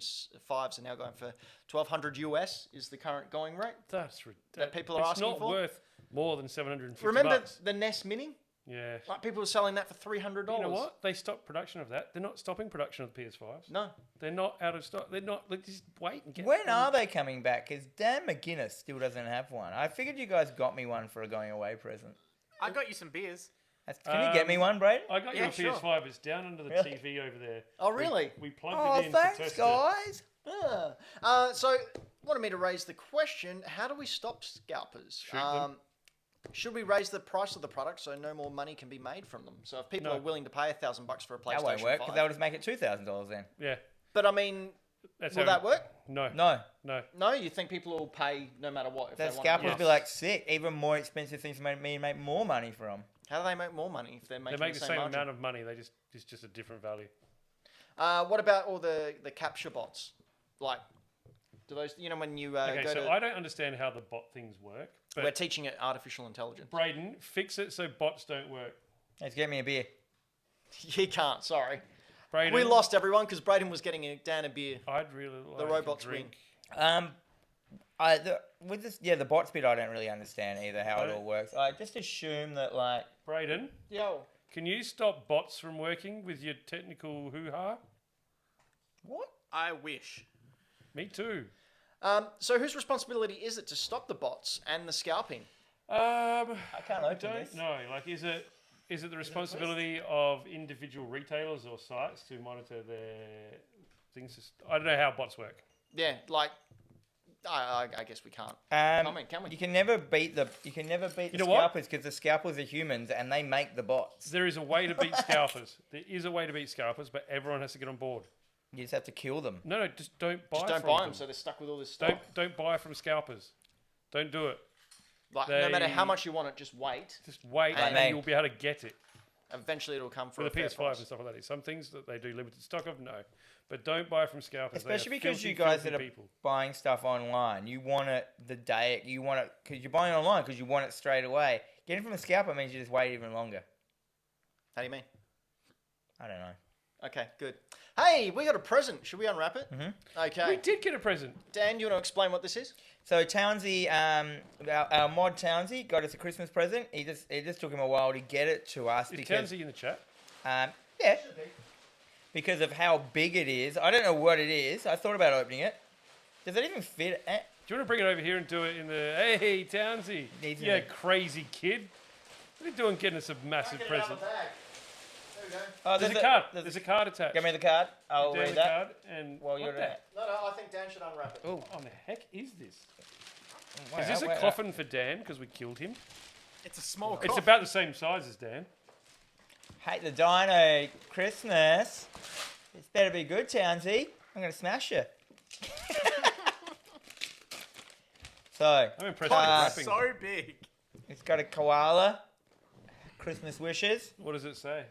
5s are now going for $1,200 US is the current going rate. That's ridiculous. That people are asking for. It's not worth more than $750. Remember the NES Mini? Yeah. Like people were selling that for $300. You know what? They stopped production of that. They're not stopping production of the PS5s. No. They're not out of stock. They're not. Just wait and get When are they coming back? Because Dan McGuinness still doesn't have one. I figured you guys got me one for a going away present. I got you some beers. Can you get me one, Braden? I got you a sure. PS5. It's down under the Really? TV over there. Oh, really? We plugged it in to Thanks, test guys. So, wanted me to raise the question, how do we stop scalpers? Shoot them. Should we raise the price of the product so no more money can be made from them? So if people No. are willing to pay $1,000 for a PlayStation That won't work 5, because they'll just make it $2,000 then. it. Yeah. but I mean, That's will how- that work? No. No. No. No, you think people will pay no matter what? If That they want scalpers to be like, sick. Even more expensive things to make me make more money from. How do they make more money if they're making They make the same margin? amount of money. It's just a different value. What about all the capture bots? Like, do those, when you Okay, go so to... I don't understand how the bot things work. But We're teaching it artificial intelligence. Braden, fix it so bots don't work. Let's get me a beer. He can't, sorry. Braden, We lost everyone because Braden was getting down a beer. I'd really like The robots to drink. The bots bit I don't really understand either how it I- all works. I just assume that like Braden, Yo. can you stop bots from working with your technical hoo-ha? what? I wish. Me too. So whose responsibility is it to stop the bots and the scalping? I can't I open don't this. know. Like, is it the responsibility of individual retailers or sites to monitor their things? I don't know how bots work. Yeah, like, I guess we can't. Comment, can we? You can never beat the know what? scalpers because the scalpers are humans and they make the bots. There is a way to beat scalpers. There is a way to beat scalpers, but everyone has to get on board. You just have to kill them. No, just don't buy. Just don't from buy them. them, so they're stuck with all this stuff. Don't buy from scalpers. Don't do it. Like, no matter how much you want it, just wait. Just wait, Like and me. you'll be able to get it. Eventually, it'll come for With a the fair PS5 price. and stuff like that. Some things that they do limited stock of, no. But don't buy from scalpers. They are Especially because filthy, you guys filthy that are people. buying stuff online, you want it the day you want it because you're buying online because you want it straight away. Getting from a scalper means you just wait even longer. How do you mean? I don't know. Okay, good. Hey, we got a present. Should we unwrap it? Mm-hmm. Okay. We did get a present. Dan, you want to explain what this is? So Townsy, our mod Townsy got us a Christmas present. It just took him a while to get it to us Is because Townsy in the chat? yeah, because of how big it is. I don't know what it is. I thought about opening it. Does it even fit? Do you want to bring it over here and do it in the... Hey, Townsy. Needs Yeah, a- crazy kid. What are you doing getting us a massive present? we go. Oh, There's a card. There's a card attached. Give me the card. I'll Down read the that. card and Well, you're what the- there. No, I think Dan should unwrap it. Oh, What the heck is this? wow, Is this a wow. coffin for Dan because we killed him? It's a small It's coffin. about the same size as Dan. Hack the Dino Christmas. This better be good, Townsy. I'm going to smash you. So, I'm impressed with the wrapping. so big. it's got a koala. Christmas wishes. What does it say?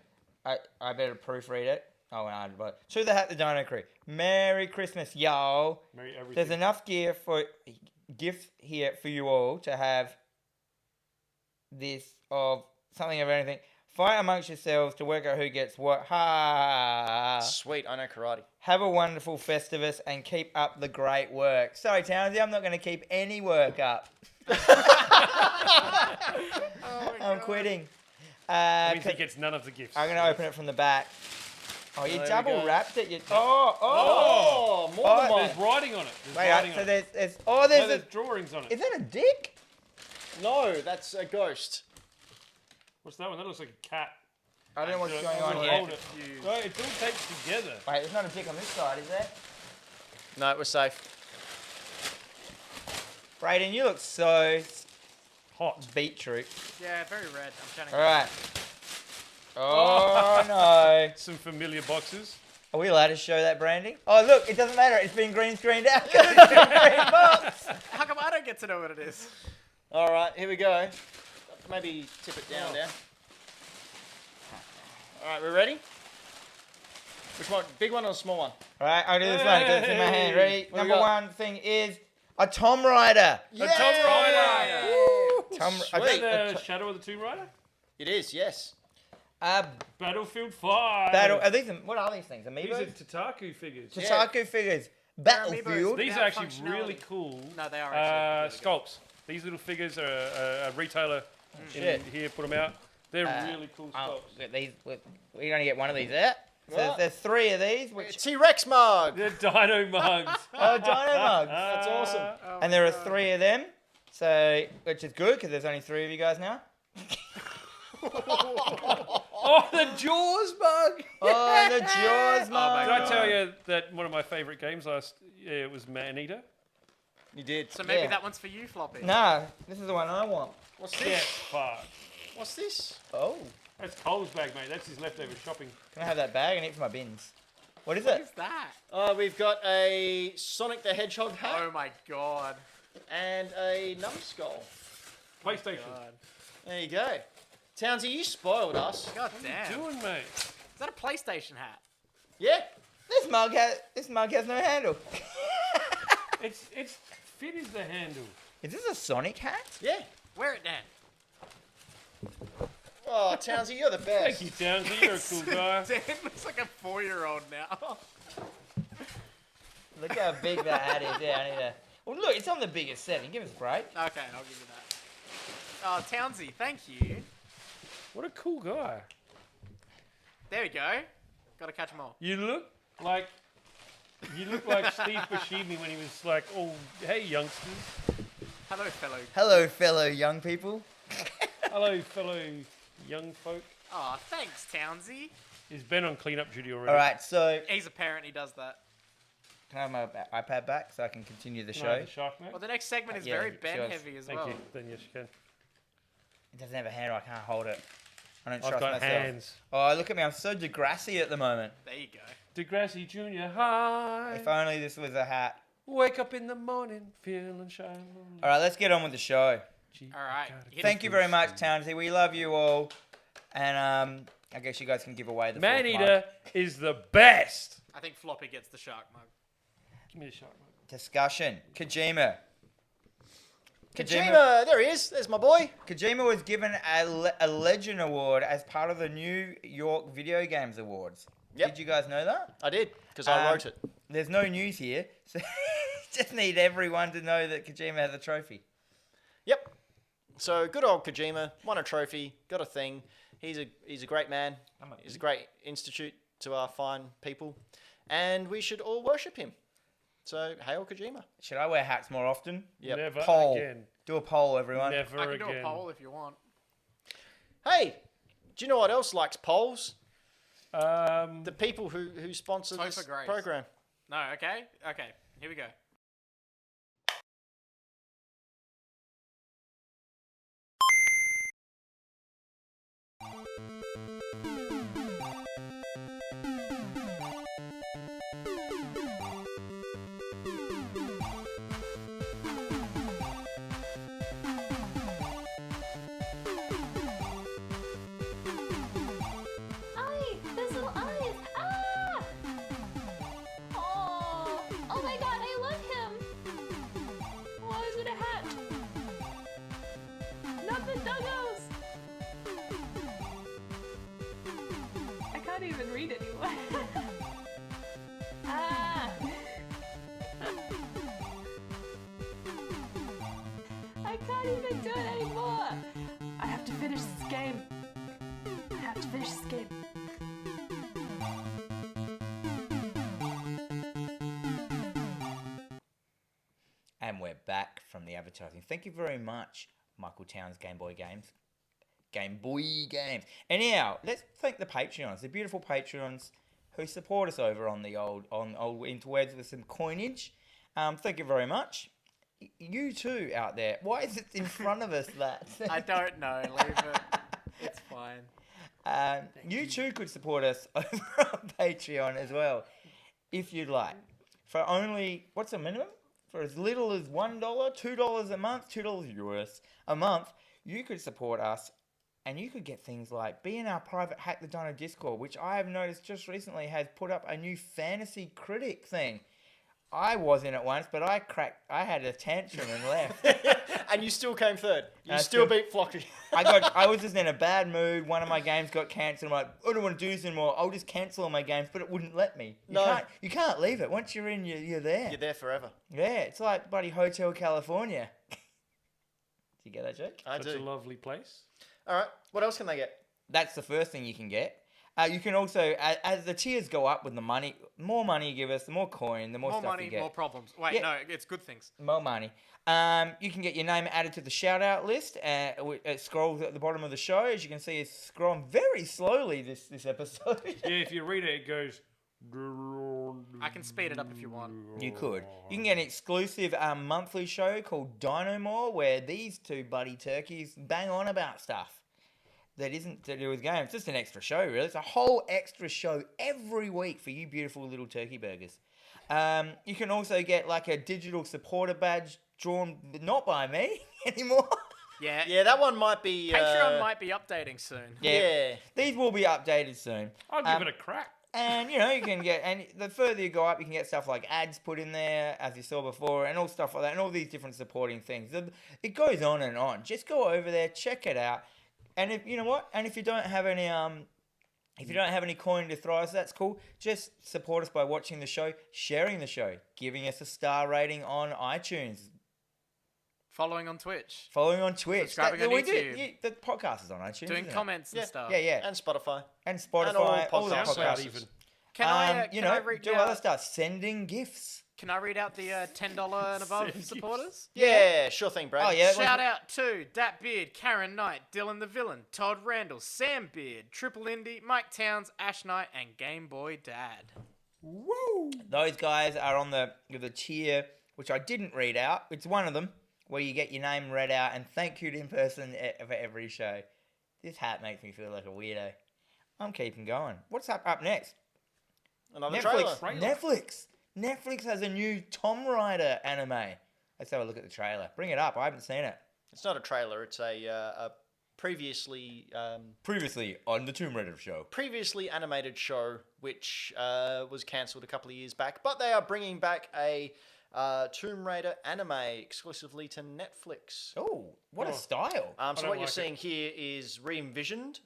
I better proofread it. Oh, no, but to the Hack the Dino crew. Merry Christmas, y'all. Merry everything. There's enough gifts here for you all to have this of something of anything. Fight amongst yourselves to work out who gets what. Ha! Sweet, I know karate. Have a wonderful Festivus and keep up the great work. Sorry, Townsy, I'm not going to keep any work up. I'm quitting. That means he gets none of the gifts. I'm going to open it from the back. Oh, you There we double go. wrapped it. Oh, more Oh, than mine. There's writing on it. There's Wait, writing so on it. there's No, there's there's drawings on it. is that a dick? No, that's a ghost. What's that one? That looks like a cat. I don't know what's So going I'll on hold here. it. No, it's all taped together. Wait, there's not a dick on this side, is there? No, we're safe. Brayden, you look so Hot. beetroot. Yeah, very red. I'm trying to. All right. Oh no. Some familiar boxes. Are we allowed to show that branding? Oh look, it doesn't matter. It's been green screened out. 'Cause it's in green box. How come I don't get to know what it is? All right, here we go. Maybe tip it down there. All right, we're ready? Which one? Big one or small one? All right, I'll do this one because it's in my hand. Ready? What we Number got? one thing is a Tomb Raider. A Tomb Raider. Tom, Is Sweet. that Shadow of the Tomb Raider? It is, yes. Battlefield 5. Battle. Are these? What are these things? These are Amiibos? Tataku figures. Tataku figures. Battlefield. These without are actually functionality. really cool. No, they are actually really sculpts. These little figures are a retailer in Shit. here put them out. They're really cool Oh, sculpts. look, these. We only get one of these out. So Right. there's three of these, which T-Rex mug. They're dino mugs. oh, dino mugs. That's awesome. Oh And there are three of them, so which is good because there's only three of you guys now. Oh, the Jaws mug! Oh, the Jaws my mug. Did I tell you that one of my favourite games last year was Man Eater? You did. So maybe Yeah. that one's for you, Floppy. Nah, this is the one I want. What's Get this? fucked. What's this? Oh, That's Cole's bag, mate. That's his leftover shopping. can I have that bag? I need it for my bins. What is What it? is that? We've got a Sonic the Hedgehog hat Oh my god. and a numbskull. PlayStation. God. There you go. Townsy, you spoiled us. God damn. Doing, mate. Is that a PlayStation hat? Yeah. This mug has no handle. It's fit as the handle. Is this a Sonic hat? Yeah. Wear it, Dan. Oh, Townsy, you're the best. Thank you, Townsend. You're a cool guy. Dan looks like a 4-year-old now. Look how big that hat is. Yeah, I need to. Well, look, it's on the biggest setting. Give us a break. Okay, I'll give you that. Oh, Townsy, thank you. What a cool guy. There we go. Gotta catch them all. You look like Steve Buscemi when he was like, "Oh, hey youngsters, Hello, fellow. Hello, fellow young people. hello fellow young folk." Oh, thanks, Townsy. Is Ben on cleanup duty already? All right, so He's a parent, he does that. can I have my iPad back so I can continue the Can I have show? the shark, mate? Well, the next segment is Yeah, very sure. Ben heavy as Thank well. you. Then yes, you can. It doesn't have a handle. I can't hold it. I don't I've trust got myself. hands. Oh, look at me. I'm so Degrassi at the moment. There you go. Degrassi Junior High. If only this was a hat. Wake up in the morning, feeling shy. All right, let's get on with the show. All right. Thank you very much, Townsy. We love you all. And I guess you guys can give away the Man fourth Eater mug. is the best. I think Floppy gets the shark mug. Give me the shark, mate. Discussion. Kojima. Kojima, there he is. There's my boy. Kojima was given a Legend Award as part of the New York Video Games Awards. Yep. Did you guys know that? I did, because I wrote it. There's no news here, so just need everyone to know that Kojima has a trophy. Yep. So good old Kojima won a trophy, got a thing. He's a great man. He's a great institute to our fine people, and we should all worship him. So hail Kojima. Should I wear hats more often? Yep. Never Poll. again. Do a poll, everyone. Never I can again. do a poll if you want. Hey, do you know what else likes polls? The people who sponsor Topher this Grace. program. No, okay? Okay, here we go. Eye! Those little eyes! Ah! Oh my god, I love him! Why is it a hat? Not the doggos! I can't even read anymore. Ah! I can't even do it anymore! I have to finish this game. I have to finish this game. And we're back from the advertising. Thank you very much, Michael Towns, Game Boy Games. Game Boy Games. And now, let's thank the Patreons, the beautiful Patreons who support us over on the old interwebs with some coinage. Thank you very much. You too out there. Why is it in front of us that? I don't know. Leave it. It's fine. You too could support us over on Patreon as well, if you'd like. For only, what's the minimum? For as little as $1, $2 a month, $2 US a month, you could support us, and you could get things like be in our private Hack the Dino Discord, which I have noticed just recently has put up a new fantasy critic thing. I was in it once, but I had a tantrum and left. And you still came third. You I still still- beat Flocky. I was just in a bad mood. One of my games got cancelled. I'm like, I don't want to do this anymore. I'll just cancel all my games, but it wouldn't let me. You can't leave it. Once you're in, you're there. You're there forever. Yeah, it's like bloody Hotel California. Do you get that joke? I Such a do. lovely place. All right. What else can they get? That's the first thing you can get. You can also, as the tiers go up with the money, more money you give us, the more coin, the more, More stuff money, you get. more problems. Wait, Yeah. no, it's good things. More money. You can get your name added to the shout-out list. It scrolls at the bottom of the show. As you can see, it's scrolling very slowly this episode. Yeah, if you read it, it goes. I can speed it up if you want. You could. You can get an exclusive monthly show called Dino More, where these two buddy turkeys bang on about stuff that isn't to do with games. It's just an extra show, really. It's a whole extra show every week for you beautiful little turkey burgers. You can also get like a digital supporter badge drawn not by me anymore. Yeah. Yeah, that one might be. Patreon might be updating soon. Yeah. These will be updated soon. I'll give it a crack. And, you know, you can get, and the further you go up, you can get stuff like ads put in there, as you saw before, and all stuff like that, and all these different supporting things. It goes on and on. Just go over there, check it out. And if, you know what? And if you don't have any, coin to throw us, that's cool. Just support us by watching the show, sharing the show, giving us a star rating on iTunes, Following on Twitch. following on Twitch. Subscribing on YouTube. The podcast is on iTunes. Doing isn't it? comments and Yeah. stuff. Yeah. And Spotify. And Spotify, And all all the podcasts. podcasts. SoundCloud even. Can I, you can I know, read do out, other stuff. Sending gifts. Can I read out the $10 and above Send supporters? Yeah, sure thing, Brad. Oh, yeah. Shout out to Dat Beard, Karen Knight, Dylan the Villain, Todd Randall, Sam Beard, Triple Indy, Mike Towns, Ash Knight, and Game Boy Dad. Woo! Those guys are on the tier, which I didn't read out. It's one of them, where you get your name read out and thank you in person for every show. This hat makes me feel like a weirdo. I'm keeping going. What's up next? Another Netflix. trailer. Netflix has a new Tomb Raider anime. Let's have a look at the trailer. Bring it up. I haven't seen it. It's not a trailer. It's a previously Previously on the Tomb Raider show. previously animated show which was cancelled a couple of years back, but they are bringing back a Tomb Raider anime exclusively to Netflix. Oh, what a style. So don't what you're like it. seeing here is re-envisioned,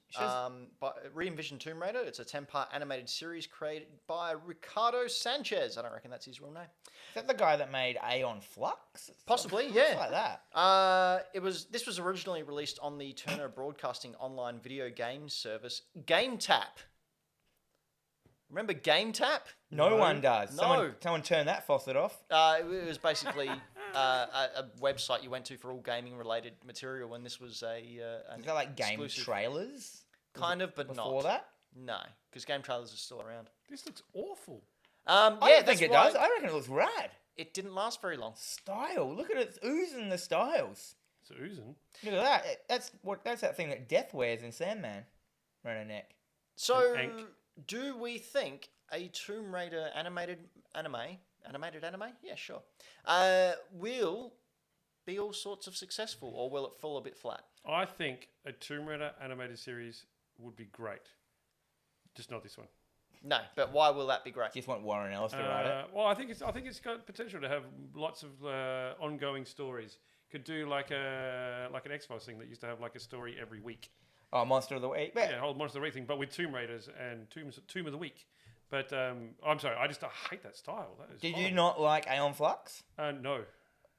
re-envisioned Tomb Raider. It's a 10-part animated series created by Ricardo Sanchez. I don't reckon that's his real name. Is that the guy that made Aeon Flux? Possibly, Looks yeah. like that. This was originally released on the Turner Broadcasting online video game service GameTap. Remember GameTap? No one does. No. Someone turned that faucet off. It was basically a website you went to for all gaming related material, and this was an Is that like game exclusive- trailers? kind of, but Before not. that? No, because game trailers are still around. This looks awful. I Yeah, don't think it does. I reckon it looks rad. It didn't last very long. Style. Look at it. It's oozing the styles. It's oozing. Look at that. That's that thing that Death wears in Sandman around her neck. So, An ink. do we think a Tomb Raider animated anime? Yeah, sure. Will be all sorts of successful, or will it fall a bit flat? I think a Tomb Raider animated series would be great. Just not this one. No, but why will that be great? Just want Warren Ellis to write it. Well, I think it's got potential to have lots of ongoing stories. Could do like an X-Files thing that used to have like a story every week. Oh, Monster of the Week. Yeah, whole Monster of the Week thing, but with Tomb Raiders and Tomb of the Week. But I'm sorry, I hate that style. That is Did horrible. you not like Aeon Flux? No.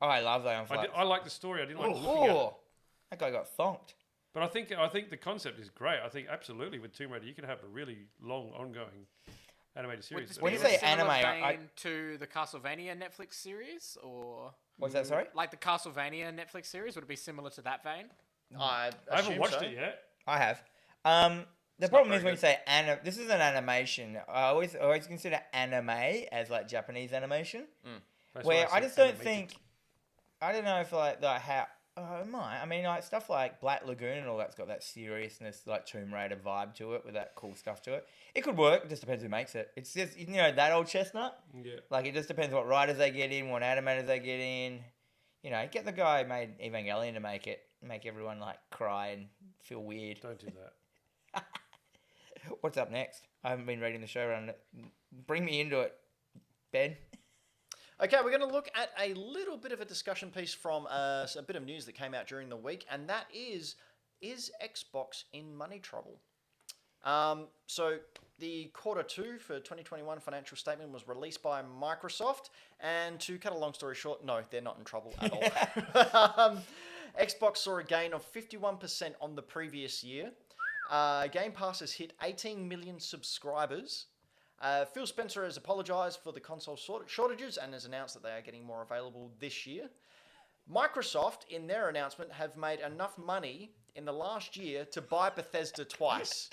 Oh, I love Aeon Flux. I like the story. I didn't like looking at it. That guy got thonked. But I think the concept is great. I think absolutely with Tomb Raider you can have a really long, ongoing animated series. When you Would say it be a similar anime, vein to the Castlevania Netflix series, or What's that, sorry? like the Castlevania Netflix series? Would it be similar to that vein? I haven't assume watched so. it yet. I have. The problem is very when you say this is an animation. I always consider anime as like Japanese animation, That's where why I just said don't animated. think. I don't know if like how. Oh, it might. I mean, like stuff like Black Lagoon and all that's got that seriousness, like Tomb Raider vibe to it, with that cool stuff to it. It could work. It just depends who makes it. It's just that old chestnut. Yeah. Like it just depends what writers they get in, what animators they get in. Get the guy who made Evangelion to make everyone like cry and feel weird. Don't do that. What's up next? I haven't been reading the show around it. Bring me into it, Ben. Okay, we're going to look at a little bit of a discussion piece from a bit of news that came out during the week, and that is Xbox in money trouble? So the Q2 for 2021 financial statement was released by Microsoft, and to cut a long story short, no, they're not in trouble at all. Xbox saw a gain of 51% on the previous year. Game Pass has hit 18 million subscribers. Phil Spencer has apologised for the console shortages and has announced that they are getting more available this year. Microsoft, in their announcement, have made enough money in the last year to buy Bethesda twice.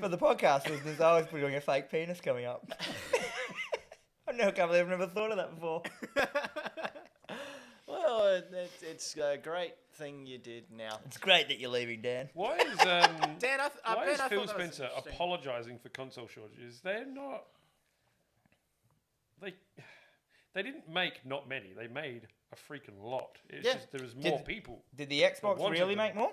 For the podcast listeners, I was doing a fake penis coming up. I can't believe I've never thought of that before. Well, it's a great thing you did now. It's great that you're leaving, Dan. Why is Dan, why Ben, is I Phil thought that was Spencer interesting. apologising for console shortages? They're not. They didn't make not many. They made a freaking lot. It's Yeah. just there was more people. Did the Xbox wanted really them. make more?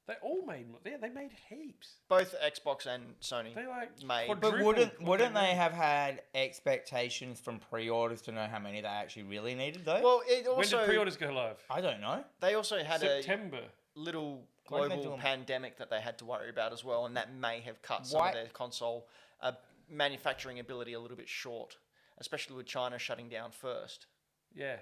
They all made. Yeah, they made heaps. Both Xbox and Sony They like made. But quadrupled wouldn't what they made. have had expectations from pre-orders to know how many they actually really needed, though? Well, it When also did pre-orders go live? I don't know. they also had September. a little Why did they global do 'em? pandemic that they had to worry about as well, and that may have cut some Why- of their console manufacturing ability a little bit short, especially with China shutting down first. Yeah,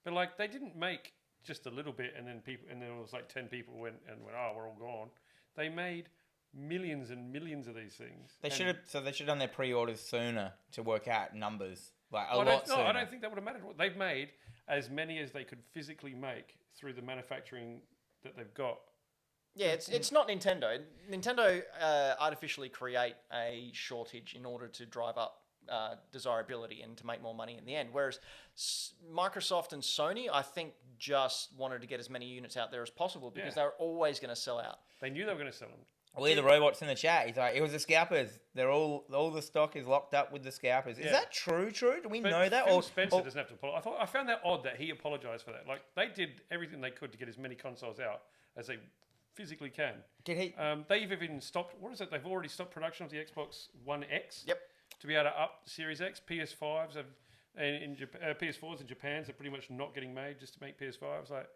but like they didn't make just a little bit, and then there was like 10 people went, oh, we're all gone. They made millions and millions of these things. They And- should have. So they should have done their pre-orders sooner to work out numbers, like a Well, lot sooner. I don't think that would have mattered. They've made as many as they could physically make through the manufacturing that they've got. Yeah, it's not Nintendo. Nintendo artificially create a shortage in order to drive up desirability and to make more money in the end. Whereas Microsoft and Sony, I think, just wanted to get as many units out there as possible because Yeah. they're always going to sell out. They knew they were going to sell them. We the robots in the chat. He's like, it was the scalpers. They're all the stock is locked up with the scalpers. Is Yeah. that true? Do we But know that? Phil Spencer doesn't have to apologize. I found that odd that he apologized for that. Like they did everything they could to get as many consoles out as they physically can. Did he? They've even stopped. What is it? They've already stopped production of the Xbox One X. Yep. To be able to up Series X, PS5s have, PS4s in Japan, they're pretty much not getting made just to make PS5s. Like,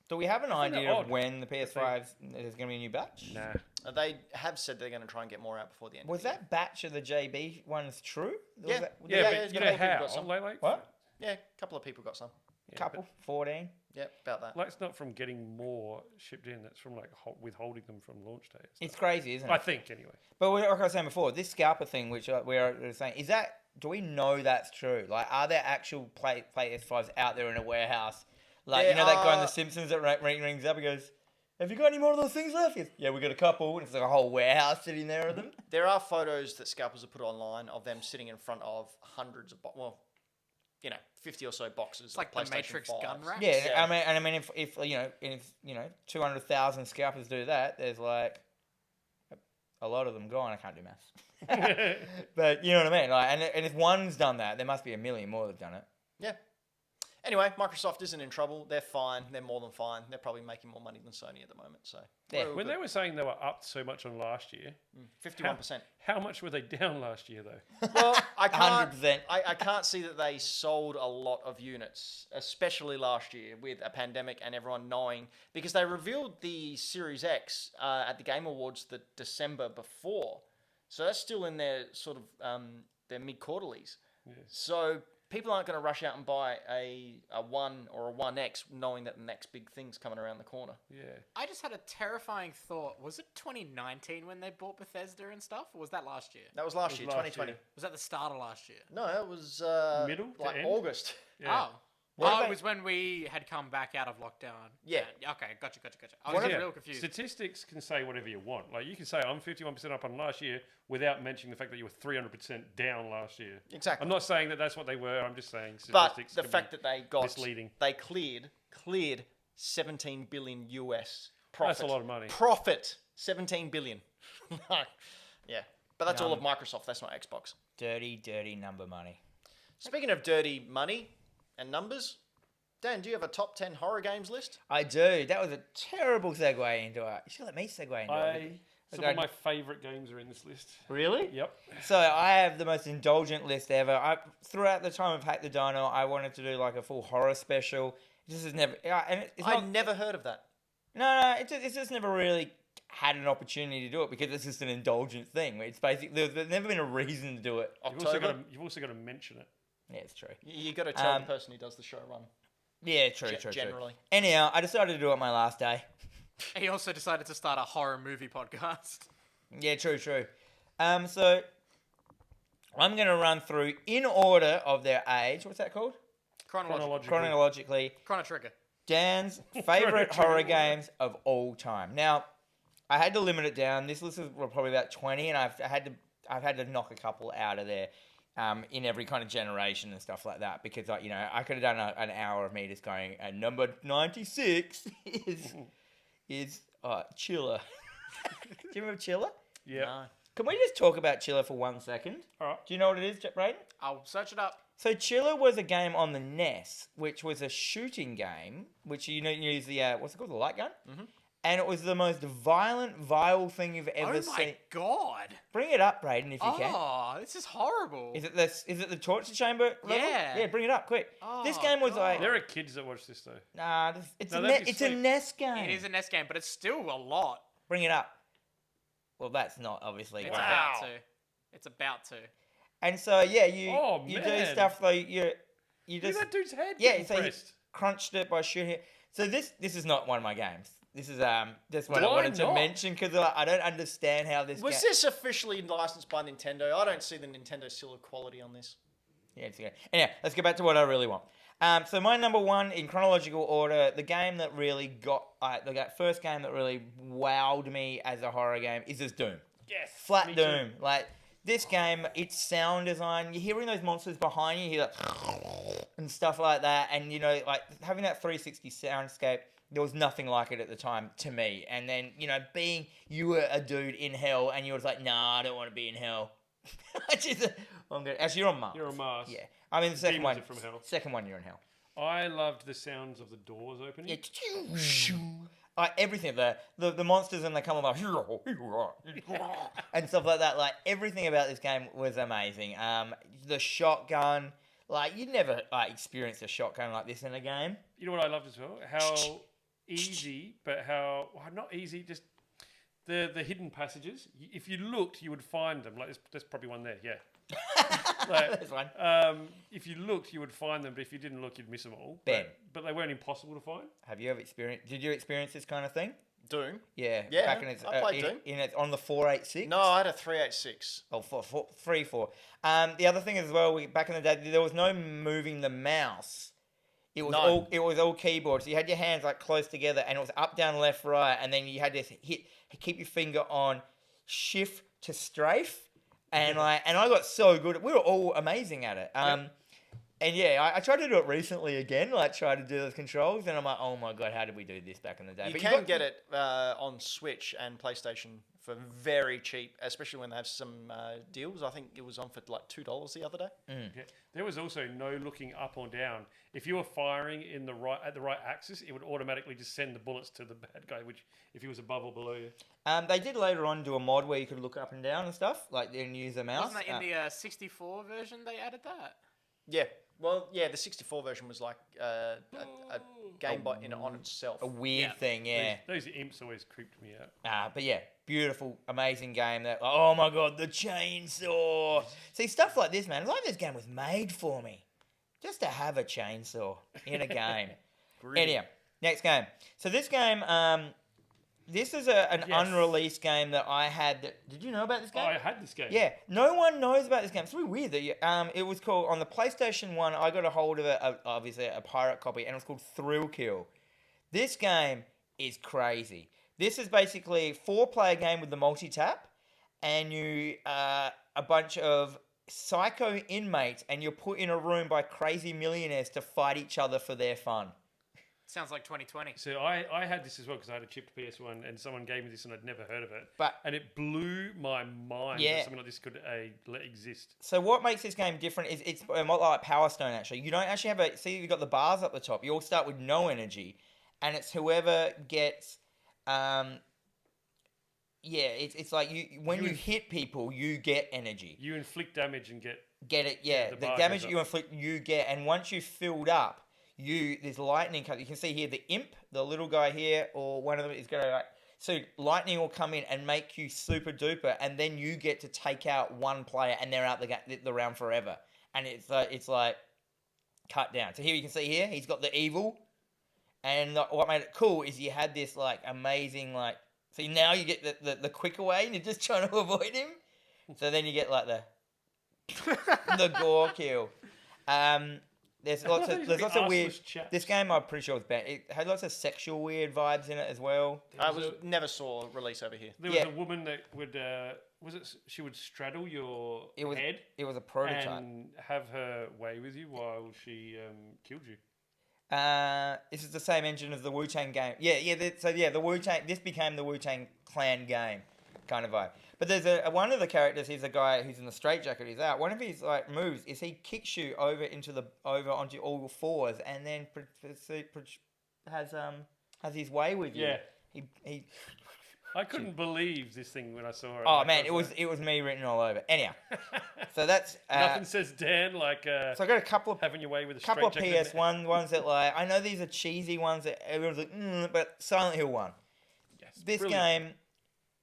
Do we have an I find that idea of odd. when the PS5s there's going to be a new batch? nah. They have said they're going to try and get more out before the end. Was of the year. that batch of the JB ones true? Was Yeah. that- Yeah, Yeah, but it's you got know a lot of people how? got some. Like, What? Yeah, a couple of people got some. yeah, Couple? 14? Yeah, about that. Like, it's not from getting more shipped in. That's from like withholding them from launch day. It's crazy, isn't it? I think anyway. But like I was saying before, this scalper thing, which we are saying, is that? Do we know that's true? Like, are there actual PS5s out there in a warehouse, Like, There you know that guy in are- The Simpsons that rings up and goes, have you got any more of those things left? He goes, yeah, we got a couple. And it's like a whole warehouse sitting there of them. There are photos that scalpers have put online of them sitting in front of hundreds of, 50 or so boxes. It's like the Matrix gun rack. Yeah, Yeah. I mean, if 200,000 scalpers do that, there's like a lot of them gone. I can't do maths. But you know what I mean? Like, and if one's done that, there must be a million more that've done it. Yeah. Anyway, Microsoft isn't in trouble. They're fine. They're more than fine. They're probably making more money than Sony at the moment. So Yeah. we're all When good. they were saying they were up so much on last year, 51%. how much were they down last year though? Well, I can't. 100%. I can't see that they sold a lot of units, especially last year with a pandemic and everyone knowing, because they revealed the Series X at the Game Awards the December before, so that's still in their sort of their mid quarterlies. So people aren't going to rush out and buy a 1 or a 1X knowing that the next big thing's coming around the corner. Yeah. I just had a terrifying thought. Was it 2019 when they bought Bethesda and stuff? Or was that last year? That was last year, last 2020. year. Was that the start of last year? No, it was Middle to like end? August. Yeah. Oh. What Oh, about- it was when we had come back out of lockdown. Yeah. Okay, gotcha. I was Yeah. real confused. Statistics can say whatever you want. Like you can say I'm 51% up on last year without mentioning the fact that you were 300% down last year. Exactly. I'm not saying that that's what they were. I'm just saying But statistics. the can fact be that they got misleading. they cleared 17 billion US profit. That's a lot of money. Profit 17 billion. Yeah, but that's all of Yum. Microsoft. That's not Xbox. Dirty number money. Speaking of dirty money and numbers, Dan, do you have a top 10 horror games list? I do. That was a terrible segue into it. You should let me segue into it. Some of my favourite games are in this list. Really? Yep. So I have the most indulgent list ever. Throughout the time of Hack the Dino, I wanted to do like a full horror special. This is never, and it's I not. never heard of that. No, it's just never really had an opportunity to do it because it's just an indulgent thing. It's basically there's never been a reason to do it. October. You've also got to mention it. Yeah, it's true. You got to tell the person who does the show run. Yeah, true. Generally. Anyhow, I decided to do it my last day. He also decided to start a horror movie podcast. Yeah, true. So I'm going to run through in order of their age. What's that called? Chronologically. Chrono Trigger. Dan's favorite horror games of all time. Now, I had to limit it down. This list is probably about 20, and I've had to knock a couple out of there in every kind of generation and stuff like that because, like, you know, I could have done an hour of me just going, and number 96 is Chiller. Do you remember Chiller? Yeah. No. Can we just talk about Chiller for 1 second? All right. Do you know what it is, Brayden? I'll search it up. So Chiller was a game on the NES, which was a shooting game, which you use the what's it called, the light gun, and it was the most violent, vile thing you've ever Oh seen. my god. Bring it up, Brayden, if you can. Oh, this is horrible. Is it the torture chamber level? Yeah. Yeah, bring it up quick. Oh, This game was God. like There are kids that watch this though. it's No, a that'd be it's a sweet. NES game. It is a NES game, but it's still a lot. Bring it up. Well, that's not obviously. It's gonna- about to. It's about to. And so yeah, you Oh, do man. stuff like you Look just at that dude's head. yeah, getting so he pressed. crunched it by shooting it. So this is not one of my games. This is just what I Why wanted to not? mention because I don't understand how this. Was this officially licensed by Nintendo? I don't see the Nintendo seal of quality on this. Yeah, it's okay. Anyway, let's get back to what I really want. So my number one in chronological order, the game that really got the first game that really wowed me as a horror game is this Doom. Yes. Flat me Doom. too. Like this game, its sound design, you're hearing those monsters behind you, you hear that and stuff like that, and you know, like having that 360 soundscape, there was nothing like it at the time to me. And then, you know, you were a dude in hell and you was like, nah, I don't want to be in hell. Actually, you're on Mars. You're on Mars. Yeah. I mean, the second Demons one, are from hell. second one, you're in hell. I loved the sounds of the doors opening. Yeah. Like everything, the monsters and they come like and stuff like that. Like everything about this game was amazing. The shotgun, like you'd never experienced a shotgun like this in a game. You know what I loved as well? How easy, but how not easy. Just the hidden passages. If you looked, you would find them. Like there's probably one there. Yeah. Like, That's one. if you looked, you would find them, but if you didn't look, you'd miss them all. Ben. But they weren't impossible to find. Have you ever experienced? Did you experience this kind of thing? Doom? Yeah. Yeah, Back in its, I played Doom. in its on the 486. No, I had a 386. Oh, 4. The other thing as well, back in the day, there was no moving the mouse It was No. all keyboard. So you had your hands like close together, and it was up, down, left, right, and then you had to keep your finger on shift to strafe, and I got so good. We were all amazing at it. And yeah, I tried to do it recently again, like try to do those controls, and I'm like, oh my god, how did we do this back in the day? You But can get it on Switch and PlayStation for very cheap, especially when they have some deals. I think it was on for like $2 the other day. Yeah. There was also no looking up or down. If you were firing at the right axis, it would automatically just send the bullets to the bad guy, which if he was above or below you. They did later on do a mod where you could look up and down and stuff, like and use a mouse. Wasn't that in the 64 version they added that? Yeah. Well, yeah, the 64 version was like a Game Boy in on itself. a weird thing, yeah. Those imps always creeped me out. But yeah, beautiful, amazing game. That oh my god, the chainsaw. See, stuff like this, man. It's like this game was made for me, just to have a chainsaw in a game. Anyhow, next game. So this game, this is an Yes. unreleased game that I had. Did you know about this Oh, game? I had this game. Yeah, no one knows about this game. It's really weird that it was called on the PlayStation 1. I got a hold of it, obviously a pirate copy, and it was called Thrill Kill. This game is crazy. This is basically a 4-player game with the multi-tap, and you a bunch of psycho inmates, and you're put in a room by crazy millionaires to fight each other for their fun. Sounds like 2020. So I had this as well because I had a chipped PS1 and someone gave me this and I'd never heard of it. But and it blew my mind Yeah. that something like this could exist. so what makes this game different is it's a lot like Power Stone, actually. You don't actually have a... See, you've got the bars up the top. You all start with no energy. And it's whoever gets... it's like when you hit people, you get energy. You inflict damage and get... Get it? Yeah. the The bar damage goes that you inflict, you get. And once you've filled up, there's lightning. You can see here the imp, the little guy here, or one of them is going to... So lightning will come in and make you super duper, and then you get to take out one player, and they're out the round forever. And it's like cut down. So here you can see here, he's got the evil, and what made it cool is you had this like amazing like. See now you get the quicker way, and you're just trying to avoid him. So then you get like the gore kill. There's lots of weird. This game I'm pretty sure was bad. It had lots of sexual weird vibes in it as well. I never saw a release over here. There was a woman that would she would straddle your head. It was a prototype. And have her way with you while she killed you. This is the same engine as the Wu-Tang game. The Wu-Tang. This became the Wu-Tang Clan game, kind of vibe. But there's one of the characters. He's a guy who's in the straitjacket. He's out. One of his like moves is he kicks you over onto all fours, and then has his way with you. Yeah. He I couldn't believe this thing when I saw it. Oh man, it was me written all over. Anyhow, so that's nothing says Dan like. So I got a couple of having your way with a couple of straitjacket. PS1 ones that like I know these are cheesy ones that everyone's like, but Silent Hill 1. Yes, This brilliant. game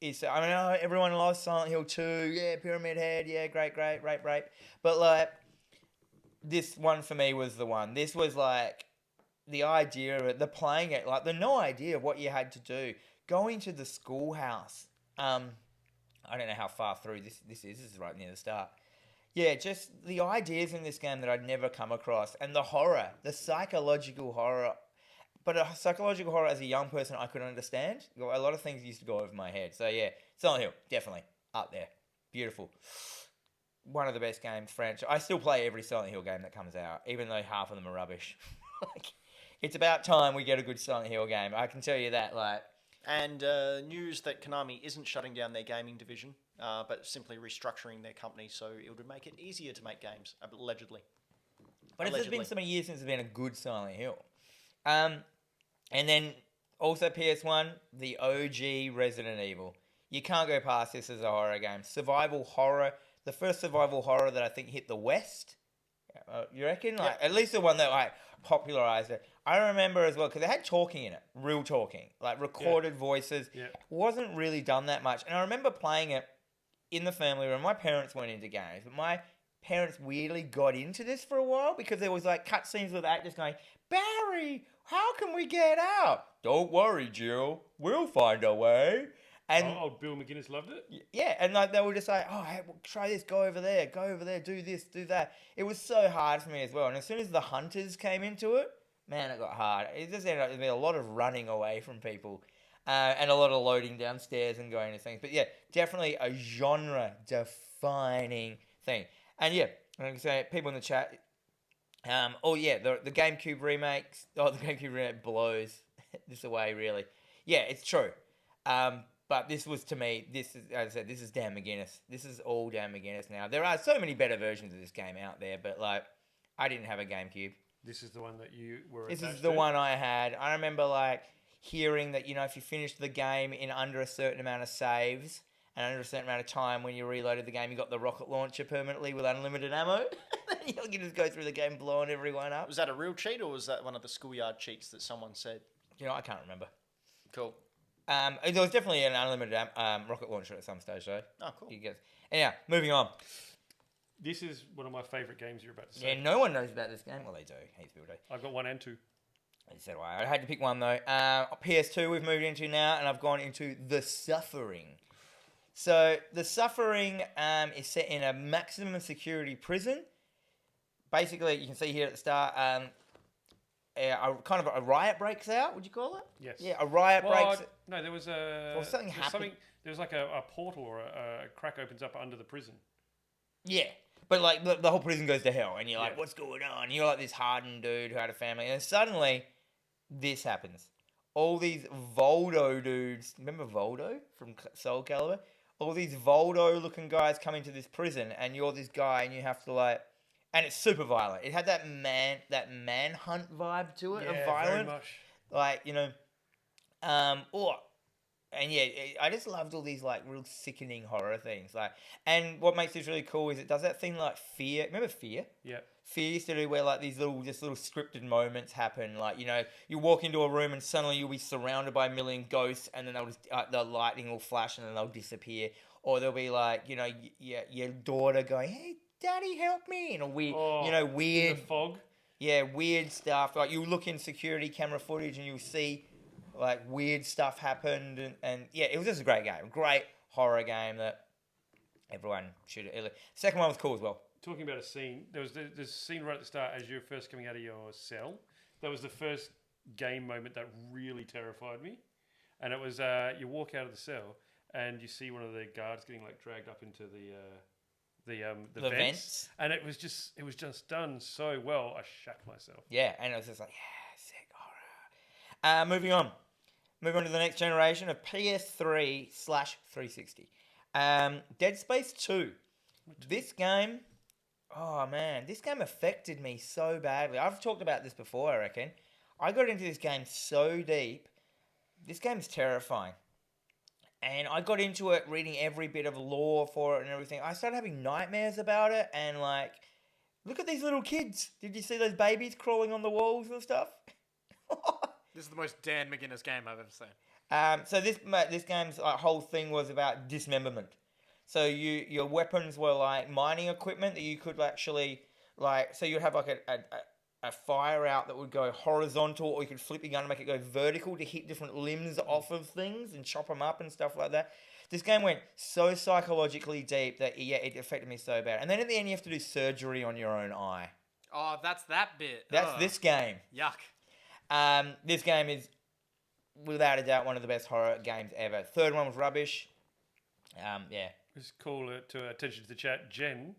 is. I mean, I know everyone loves Silent Hill 2. Yeah, Pyramid Head. Yeah, great, rape. But like, this one for me was the one. This was like the idea of it, the playing it, like the no idea of what you had to do. Going to the schoolhouse. I don't know how far through this is. This is right near the start. Yeah, just the ideas in this game that I'd never come across. And the horror, the psychological horror. But a psychological horror as a young person I could understand. A lot of things used to go over my head. So yeah, Silent Hill, definitely up there. Beautiful. One of the best games, franchise. I still play every Silent Hill game that comes out, even though half of them are rubbish. It's about time we get a good Silent Hill game. I can tell you that, like... And news that Konami isn't shutting down their gaming division, but simply restructuring their company so it would make it easier to make games, allegedly. But it's been so many years since there's been a good Silent Hill. And then also PS1, the OG Resident Evil. You can't go past this as a horror game. Survival horror. The first survival horror that I think hit the West. You reckon? Like, at least the one that like popularized it. I remember as well, because it had talking in it. Real talking. Like recorded voices. Yeah. Wasn't really done that much. And I remember playing it in the family room. My parents weren't into games. But my parents weirdly got into this for a while because there was like cutscenes with actors going, Barry, how can we get out? Don't worry, Jill. We'll find a way. And Bill McGuinness loved it? yeah, and like they were just like, oh, hey, well, try this, go over there, do this, do that. It was so hard for me as well. And as soon as the hunters came into it, man, it got hard. It just ended up with a lot of running away from people. And a lot of loading downstairs and going to things. But yeah, definitely a genre-defining thing. And yeah, I'm going to say, people in the chat, the GameCube remakes. Oh, the GameCube remake blows this away, really. Yeah, it's true. But this was, to me, this is, as I said, this is Dan McGuinness. This is all Dan McGuinness now. There are so many better versions of this game out there, but, like, I didn't have a GameCube. This is the one that you were This is attached the to? one I had. I remember, like, hearing that, if you finished the game in under a certain amount of saves and under a certain amount of time when you reloaded the game, you got the rocket launcher permanently with unlimited ammo. You can just go through the game blowing everyone up. Was that a real cheat, or was that one of the schoolyard cheats that someone said? I can't remember. Cool. There was definitely an unlimited rocket launcher at some stage, though. Oh, cool. Anyhow, moving on. This is one of my favourite games you're about to say. Yeah, no one knows about this game. Well, they do. Heaps of people do. I've got 1 and 2. So do I. I had to pick one, though. PS2 we've moved into now, and I've gone into The Suffering. So, The Suffering is set in a maximum security prison. Basically, you can see here at the start, kind of a riot breaks out, would you call it? Yes. Yeah, a riot breaks... No, there was a... Or something happened. There was like a portal or a crack opens up under the prison. Yeah. But, like, the whole prison goes to hell, and you're like, Yeah. what's going on? And you're like this hardened dude who had a family, and then suddenly, this happens. All these Voldo dudes... Remember Voldo from Soul Calibur? All these Voldo-looking guys come into this prison, and you're this guy, and you have to, like... And it's super violent. It had that manhunt vibe to it, of violent. Very much. Like, I just loved all these, like, real sickening horror things. Like, and what makes this really cool is it does that thing like Fear. Remember Fear? Yeah. Fear used to do where, like, these little scripted moments happen. Like, you walk into a room and suddenly you'll be surrounded by a million ghosts, and then they'll just, the lightning will flash and then they'll disappear. Or there'll be, like, your daughter going, hey, Daddy, help me! And a weird, weird... In the fog. Yeah, weird stuff. Like, you look in security camera footage and you'll see, like, weird stuff happened. And yeah, it was just a great game. Great horror game that everyone should... Second one was cool as well. Talking about a scene, there's a scene right at the start as you're first coming out of your cell. That was the first game moment that really terrified me. And it was, you walk out of the cell and you see one of the guards getting, like, dragged up into the vents, and it was just done so well. I shat myself. Yeah, and it was just like, sick horror. Moving on to the next generation of PS3/360. Dead Space 2. This game, oh man, this game affected me so badly. I've talked about this before, I reckon. I got into this game so deep. This game's terrifying. And I got into it reading every bit of lore for it and everything. I started having nightmares about it, and, like, look at these little kids. Did you see those babies crawling on the walls and stuff? This is the most Dan McGuinness game I've ever seen. So this game's whole thing was about dismemberment. So your weapons were like mining equipment that you could actually, like, so you'd have like a fire out that would go horizontal, or you could flip your gun and make it go vertical to hit different limbs off of things and chop them up and stuff like that. This game went so psychologically deep that, it affected me so bad. And then at the end, you have to do surgery on your own eye. Oh, that's that bit. That's Ugh. this game. Yuck. This game is, without a doubt, one of the best horror games ever. Third one was rubbish. Yeah. It's cool to attention to the chat. Jen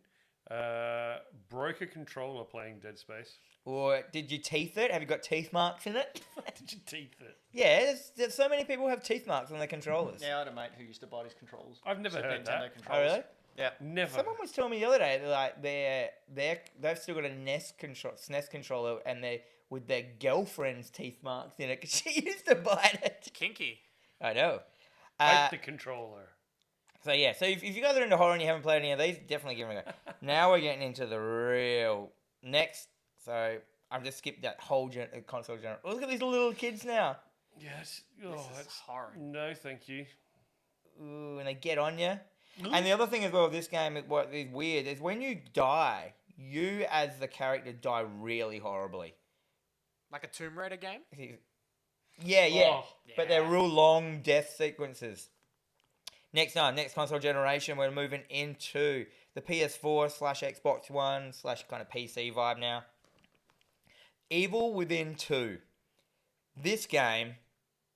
broke a controller playing Dead Space. Or did you teeth it? Have you got teeth marks in it? Did you teeth it? Yeah, there's so many people have teeth marks on their controllers. Yeah, I had a mate who used to buy his controllers. I've never heard that. Oh, really? Yeah. Never. Someone was telling me the other day that, like, they've still got a SNES controller, and they're with their girlfriend's teeth marks in it because she used to buy it. Kinky. I know. Like the controller. So yeah, so if you guys are into horror and you haven't played any of these, definitely give them a go. Now we're getting into the real next. So I've just skipped that whole console genre. Look at these little kids now. Yes. This is horrid. No, thank you. Ooh, and they get on you. And the other thing as well with this game, what is weird, is when you die, you as the character die really horribly. Like a Tomb Raider game? Yeah. Oh, But they're real long death sequences. Next console generation, we're moving into the PS4/Xbox One / kind of PC vibe now. Evil Within 2. This game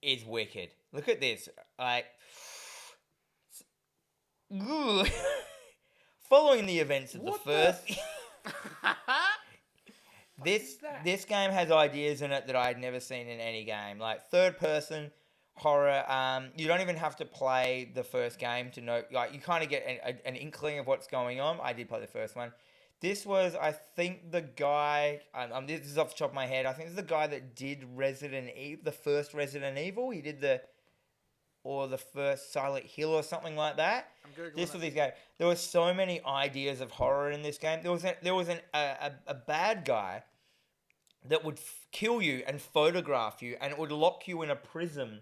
is wicked. Look at this. Like, following the events of the first, this game has ideas in it that I had never seen in any game. Like third person horror. You don't even have to play the first game to know. Like you kind of get an inkling of what's going on. I did play the first one. This was, I think, the guy. This is off the top of my head. I think this is the guy that did Resident Evil, the first Resident Evil. He did the first Silent Hill or something like that. I'm Googling This it. was this game. There were so many ideas of horror in this game. There was a bad guy that would kill you and photograph you, and it would lock you in a prism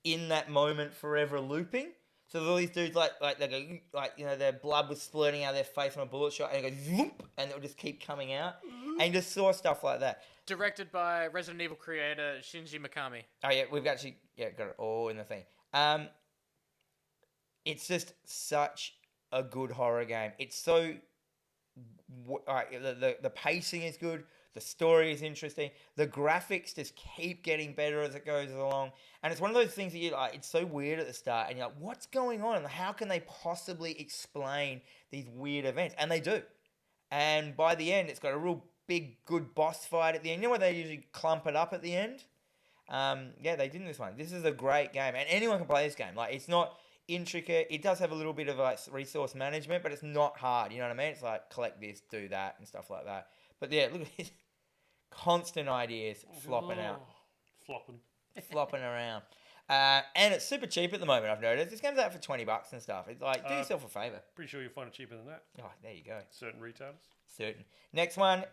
in that moment, forever looping. So all these dudes they go their blood was splurting out of their face from a bullet shot, and it goes zoop, and it would just keep coming out, and you just saw stuff like that. Directed by Resident Evil creator Shinji Mikami. Oh yeah, we've actually got it all in the thing. It's just such a good horror game. It's so the pacing is good. The story is interesting. The graphics just keep getting better as it goes along. And it's one of those things that it's so weird at the start. And you're like, what's going on? And how can they possibly explain these weird events? And they do. And by the end, it's got a real big, good boss fight at the end. You know where they usually clump it up at the end? Yeah, they did in this one. This is a great game. And anyone can play this game. Like, it's not intricate. It does have a little bit of resource management, but it's not hard. You know what I mean? It's like, collect this, do that, and stuff like that. But yeah, look at this. Constant ideas flopping out. Flopping around. And it's super cheap at the moment, I've noticed. This game's out for $20 and stuff. It's like, do yourself a favour. Pretty sure you'll find it cheaper than that. Oh, there you go. Certain retailers. Certain. Next one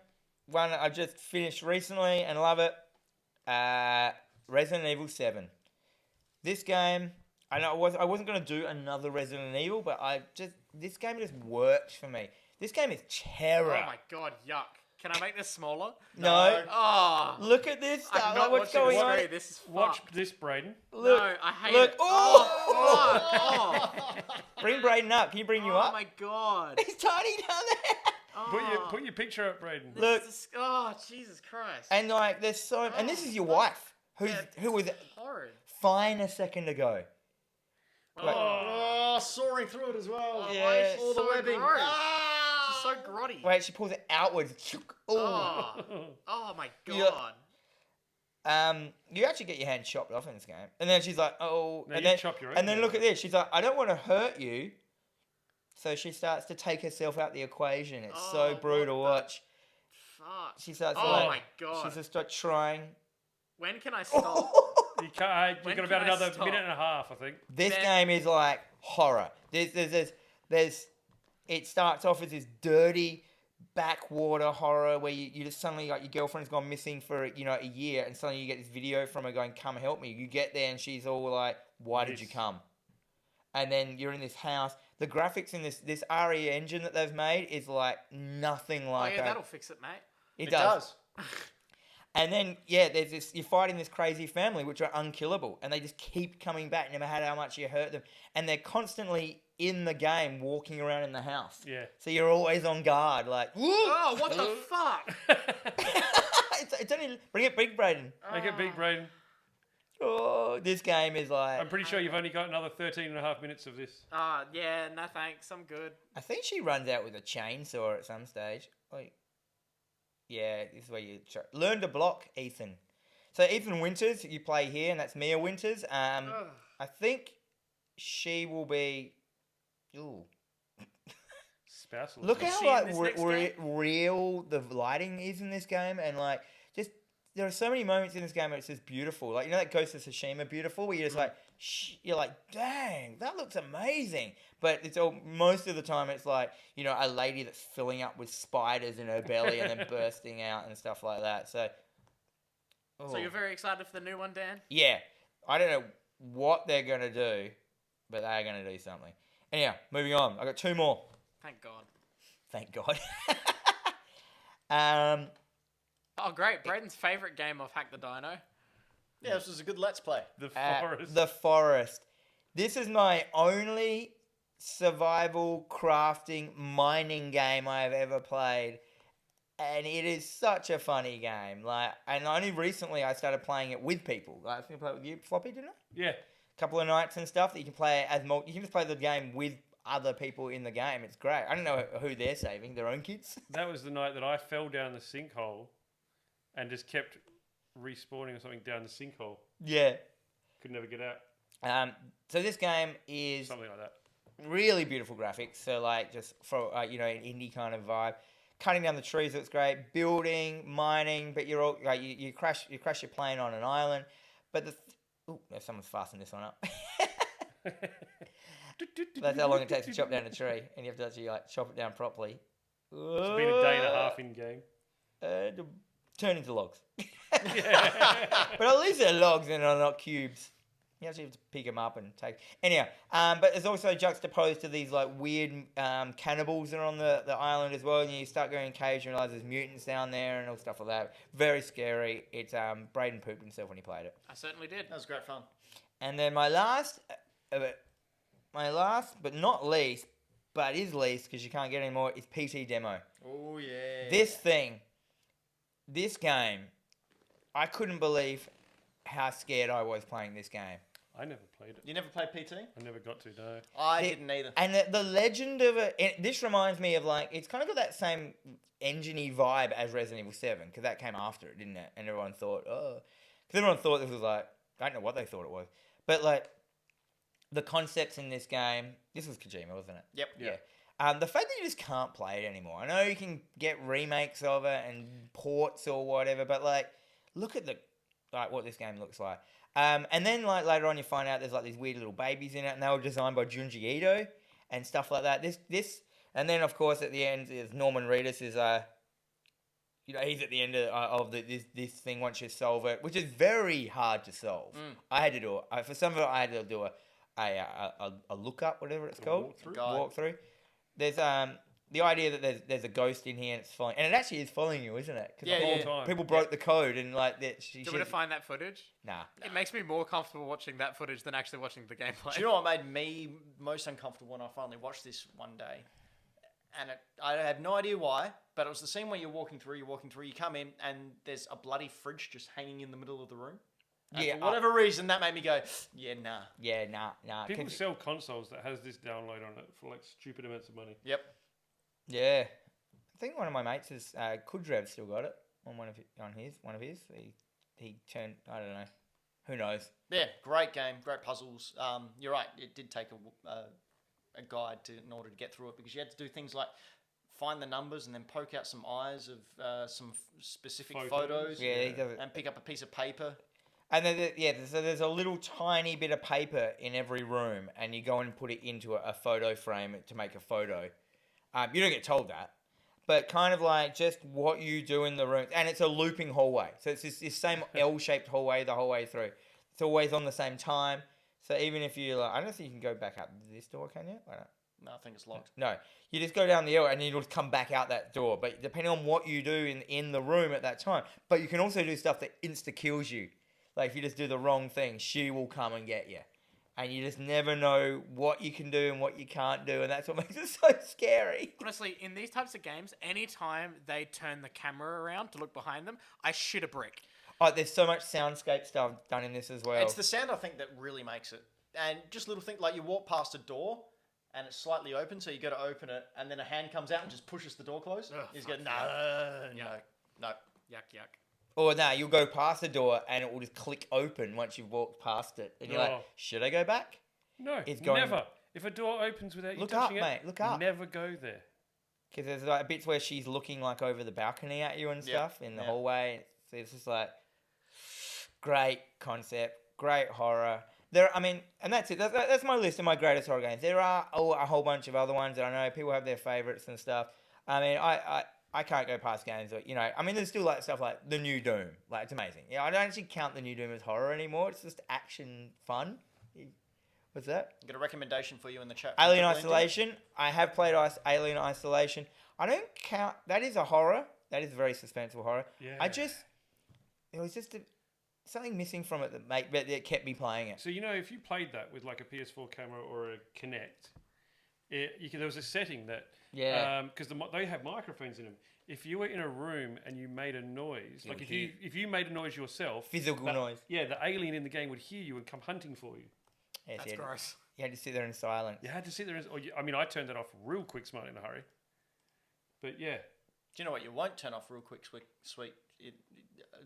I've just finished recently and love it. Resident Evil 7. This game, I know I wasn't going to do another Resident Evil, but this game just works for me. This game is terror. Oh my god, yuck. Can I make this smaller? No. Oh. Look at this I'm stuff. not What's going on? watching this. This is Watch fucked. this, Braden. Look, No, I hate look. it. Oh! Oh, Bring Braden up. Can you bring you oh up? my god. He's tiny down there. Oh, Put your picture up, Braden. Look. Oh, Jesus Christ. And like, there's so, and this is your wife, who was horrid. fine a second ago. Like, Oh, soaring through it as well. Yeah. All the So webbing. gross. Ah! She's so grotty. wait, she pulls it outwards. Oh. Oh my Yeah. god. You actually get your hand chopped off in this game, and then she's like, oh, No, and you then chop your own and then hand look off. at this. She's like, I don't want to hurt you, so she starts to take herself out the equation. It's so Oh, brutal. what the- Watch. Fuck. She starts. Oh like, my god. She's just start trying. When can I stop? You can't, you've When got can about I another stop? minute and a half, I think. This Man. game is like horror. There's. It starts off as this dirty backwater horror where you just suddenly, like, your girlfriend's gone missing for a year, and suddenly you get this video from her going, "Come help me." You get there and she's all like, "Why did you Yes. come?" And then you're in this house. The graphics in this RE engine that they've made is like nothing Oh like yeah, that. that'll fix it, mate. It It does. does. And then, yeah, there's this, you're fighting this crazy family, which are unkillable, and they just keep coming back no matter how much you hurt them. And they're constantly in the game, walking around in the house. Yeah. So you're always on guard, like, woo! Oh, what the fuck? it's only, bring it big, Braden. Make it big, Braden. Oh, this game is like, I'm pretty sure you've only got another 13 and a half minutes of this. Yeah, no thanks. I'm good. I think she runs out with a chainsaw at some stage. Like, yeah, this is where you learn to block, Ethan. So Ethan Winters, you play here, and that's Mia Winters. I think she will be. Ooh, Spousal. look Is how she in like this next game? real the lighting is in this game, and like just there are so many moments in this game where it's just beautiful. Like, you know that Ghost of Tsushima beautiful, where you're just like, you're like, dang, that looks amazing. But it's all, most of the time it's like, a lady that's filling up with spiders in her belly and then bursting out and stuff like that. So, So you're very excited for the new one, Dan? yeah, I don't know what they're gonna do, but they're gonna do something. Anyhow, moving on. I got two more. Thank God. Thank God. Oh, great. Braden's favourite game of Hack the Dino. Yeah, this was a good let's play. The forest. The Forest. This is my only survival crafting mining game I have ever played. And it is such a funny game. Like, and only recently I started playing it with people. Like, I think I played it with you, Floppy, didn't I? Yeah. A couple of nights and stuff that you can play as you can just play the game with other people in the game. It's great. I don't know who they're saving, their own kids. That was the night that I fell down the sinkhole and just kept respawning or something down the sinkhole. Yeah. Could never get out. So this game is Something like that. really beautiful graphics. So like just for an indie kind of vibe. Cutting down the trees looks great. Building, mining, but you're all like you crash your plane on an island. But someone's fastened this one up. That's how long it takes to chop down a tree, and you have to actually like chop it down properly. It's been a day and a half in game. To turn into logs. But at least they're logs and they're not cubes. You actually have to pick them up and take. Anyhow, but there's also juxtaposed to these like weird cannibals that are on the island as well. And you start going in caves and realize there's mutants down there and all stuff like that. Very scary. It's Braden pooped himself when he played it. I certainly did. That was great fun. And then my last, but not least, but is least because you can't get any more, is PT Demo. Oh yeah. This game, I couldn't believe how scared I was playing this game. I never played it. You never played PT? I never got to, no. I didn't either. And the legend of it, this reminds me of like, it's kind of got that same engine-y vibe as Resident Evil 7, because that came after it, didn't it? And everyone thought, because everyone thought this was like, I don't know what they thought it was. But like, the concepts in this game, this was Kojima, wasn't it? Yep. Yeah. The fact that you just can't play it anymore. I know you can get remakes of it and ports or whatever, but like, look at what this game looks like. And then like later on you find out there's like these weird little babies in it, and they were designed by Junji Ito and stuff like that. This and then of course at the end is Norman Reedus is he's at the end of this thing once you solve it, which is very hard to solve. I had to do it. For some of it I had to do a look up, whatever it's called, walkthrough. There's the idea that there's a ghost in here and it's following, and it actually is following you, isn't it? The whole time. People broke the code and like that. Do you want me to find that footage? Nah. It makes me more comfortable watching that footage than actually watching the gameplay. Do you know what made me most uncomfortable when I finally watched this one day? And I have no idea why, but it was the scene where you're walking through, you come in, and there's a bloody fridge just hanging in the middle of the room. And for whatever reason, that made me go, nah. Yeah, nah. People sell consoles that has this download on it for like stupid amounts of money. Yep. Yeah, I think one of my mates is Kudrev still got it on one of his. He turned, I don't know, who knows. Yeah, great game, great puzzles. You're right. It did take a guide in order to get through it, because you had to do things like find the numbers and then poke out some eyes of some specific photos. Yeah, he does it. And pick up a piece of paper. And then so there's a little tiny bit of paper in every room, and you go and put it into a photo frame to make a photo. You don't get told that, but kind of like just what you do in the room. And it's a looping hallway. So it's this same L-shaped hallway the whole way through. It's always on the same time. So even if you I don't think you can go back out this door, can you? No, I think it's locked. No. You just go down the L and you'll just come back out that door. But depending on what you do in the room at that time. But you can also do stuff that insta-kills you. Like if you just do the wrong thing, she will come and get you. And you just never know what you can do and what you can't do. And that's what makes it so scary. Honestly, in these types of games, anytime they turn the camera around to look behind them, I shit a brick. Oh, there's so much soundscape stuff done in this as well. It's the sound, I think, that really makes it. And just little things like you walk past a door and it's slightly open, so you got to open it, and then a hand comes out and just pushes the door closed. He's going, no. Yuck. Or no, you'll go past the door and it will just click open once you've walked past it. And you're like, should I go back? No, It's going- never. If a door opens without you Look touching up, mate, look up. never go there. Because there's like bits where she's looking like over the balcony at you and stuff in the hallway. So it's just like, great concept, great horror. And that's it. That's my list of my greatest horror games. There are a whole bunch of other ones that I know people have their favorites and stuff. I mean, I can't go past games, but, there's still like stuff like the new Doom. Like, it's amazing. I don't actually count the new Doom as horror anymore. It's just action fun. What's that? Got a recommendation for you in the chat. Alien Isolation. I have played Alien Isolation. I don't count. That is a horror. That is a very suspenseful horror. Yeah. It was just something missing from it that kept me playing it. So, if you played that with like a PS4 camera or a Kinect, there was a setting that... Yeah. Because they have microphones in them. if you were in a room and you made a noise, like if you made a noise yourself, Physical noise. Yeah, the alien in the game would hear you and come hunting for you. Yes, That's gross. You had to sit there in silence. You had to sit there. I turned that off real quick, smart in a hurry. But yeah, Do you know what you won't turn off real quick, sweet?